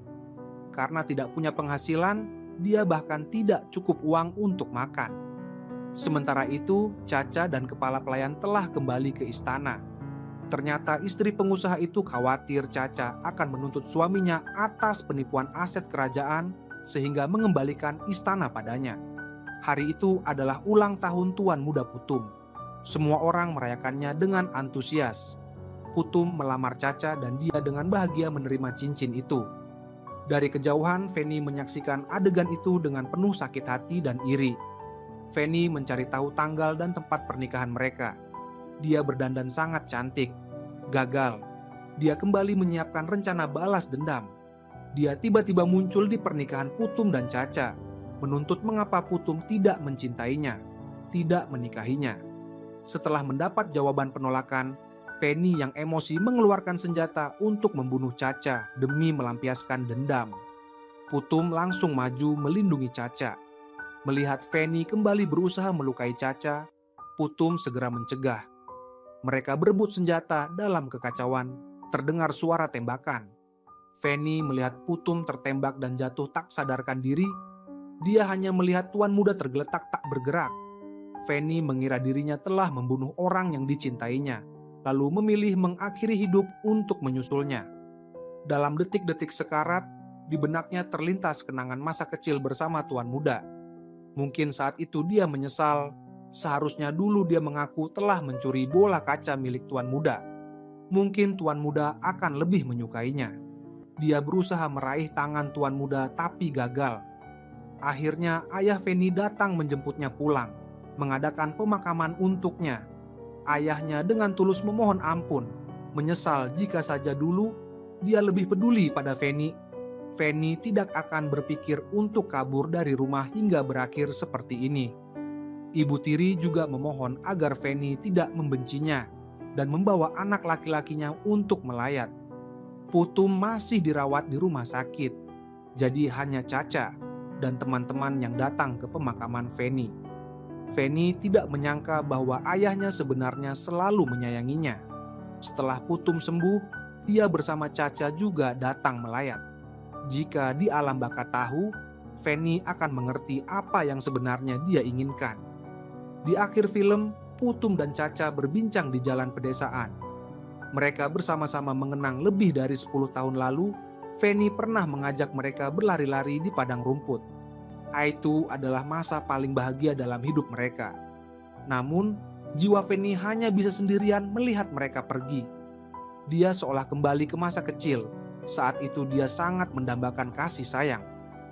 Karena tidak punya penghasilan, dia bahkan tidak cukup uang untuk makan. Sementara itu, Caca dan kepala pelayan telah kembali ke istana. Ternyata istri pengusaha itu khawatir Caca akan menuntut suaminya atas penipuan aset kerajaan sehingga mengembalikan istana padanya. Hari itu adalah ulang tahun Tuan Muda Putum. Semua orang merayakannya dengan antusias. Putum melamar Caca dan dia dengan bahagia menerima cincin itu. Dari kejauhan, Fanny menyaksikan adegan itu dengan penuh sakit hati dan iri. Fanny mencari tahu tanggal dan tempat pernikahan mereka. Dia berdandan sangat cantik. Gagal. Dia kembali menyiapkan rencana balas dendam. Dia tiba-tiba muncul di pernikahan Putum dan Caca, menuntut mengapa Putum tidak mencintainya, tidak menikahinya. Setelah mendapat jawaban penolakan, Fanny yang emosi mengeluarkan senjata untuk membunuh Caca demi melampiaskan dendam. Putum langsung maju melindungi Caca. Melihat Fanny kembali berusaha melukai Caca, Putum segera mencegah. Mereka berebut senjata dalam kekacauan, terdengar suara tembakan. Fanny melihat Putum tertembak dan jatuh tak sadarkan diri. Dia hanya melihat Tuan Muda tergeletak tak bergerak. Fanny mengira dirinya telah membunuh orang yang dicintainya, lalu memilih mengakhiri hidup untuk menyusulnya. Dalam detik-detik sekarat, di benaknya terlintas kenangan masa kecil bersama Tuan Muda. Mungkin saat itu dia menyesal, seharusnya dulu dia mengaku telah mencuri bola kaca milik Tuan Muda. Mungkin Tuan Muda akan lebih menyukainya. Dia berusaha meraih tangan Tuan Muda tapi gagal. Akhirnya ayah Fanny datang menjemputnya pulang, mengadakan pemakaman untuknya. Ayahnya dengan tulus memohon ampun, menyesal jika saja dulu dia lebih peduli pada Fanny. Fanny tidak akan berpikir untuk kabur dari rumah hingga berakhir seperti ini. Ibu tiri juga memohon agar Fanny tidak membencinya dan membawa anak laki-lakinya untuk melayat. Putum masih dirawat di rumah sakit, jadi hanya Caca dan teman-teman yang datang ke pemakaman Fanny. Fanny tidak menyangka bahwa ayahnya sebenarnya selalu menyayanginya. Setelah Putum sembuh, dia bersama Caca juga datang melayat. Jika di alam baka tahu, Fanny akan mengerti apa yang sebenarnya dia inginkan. Di akhir film, Putum dan Caca berbincang di jalan pedesaan. Mereka bersama-sama mengenang lebih dari 10 tahun lalu, Fanny pernah mengajak mereka berlari-lari di padang rumput. Itu adalah masa paling bahagia dalam hidup mereka. Namun, jiwa Fanny hanya bisa sendirian melihat mereka pergi. Dia seolah kembali ke masa kecil. Saat itu dia sangat mendambakan kasih sayang.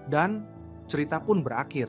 Dan cerita pun berakhir.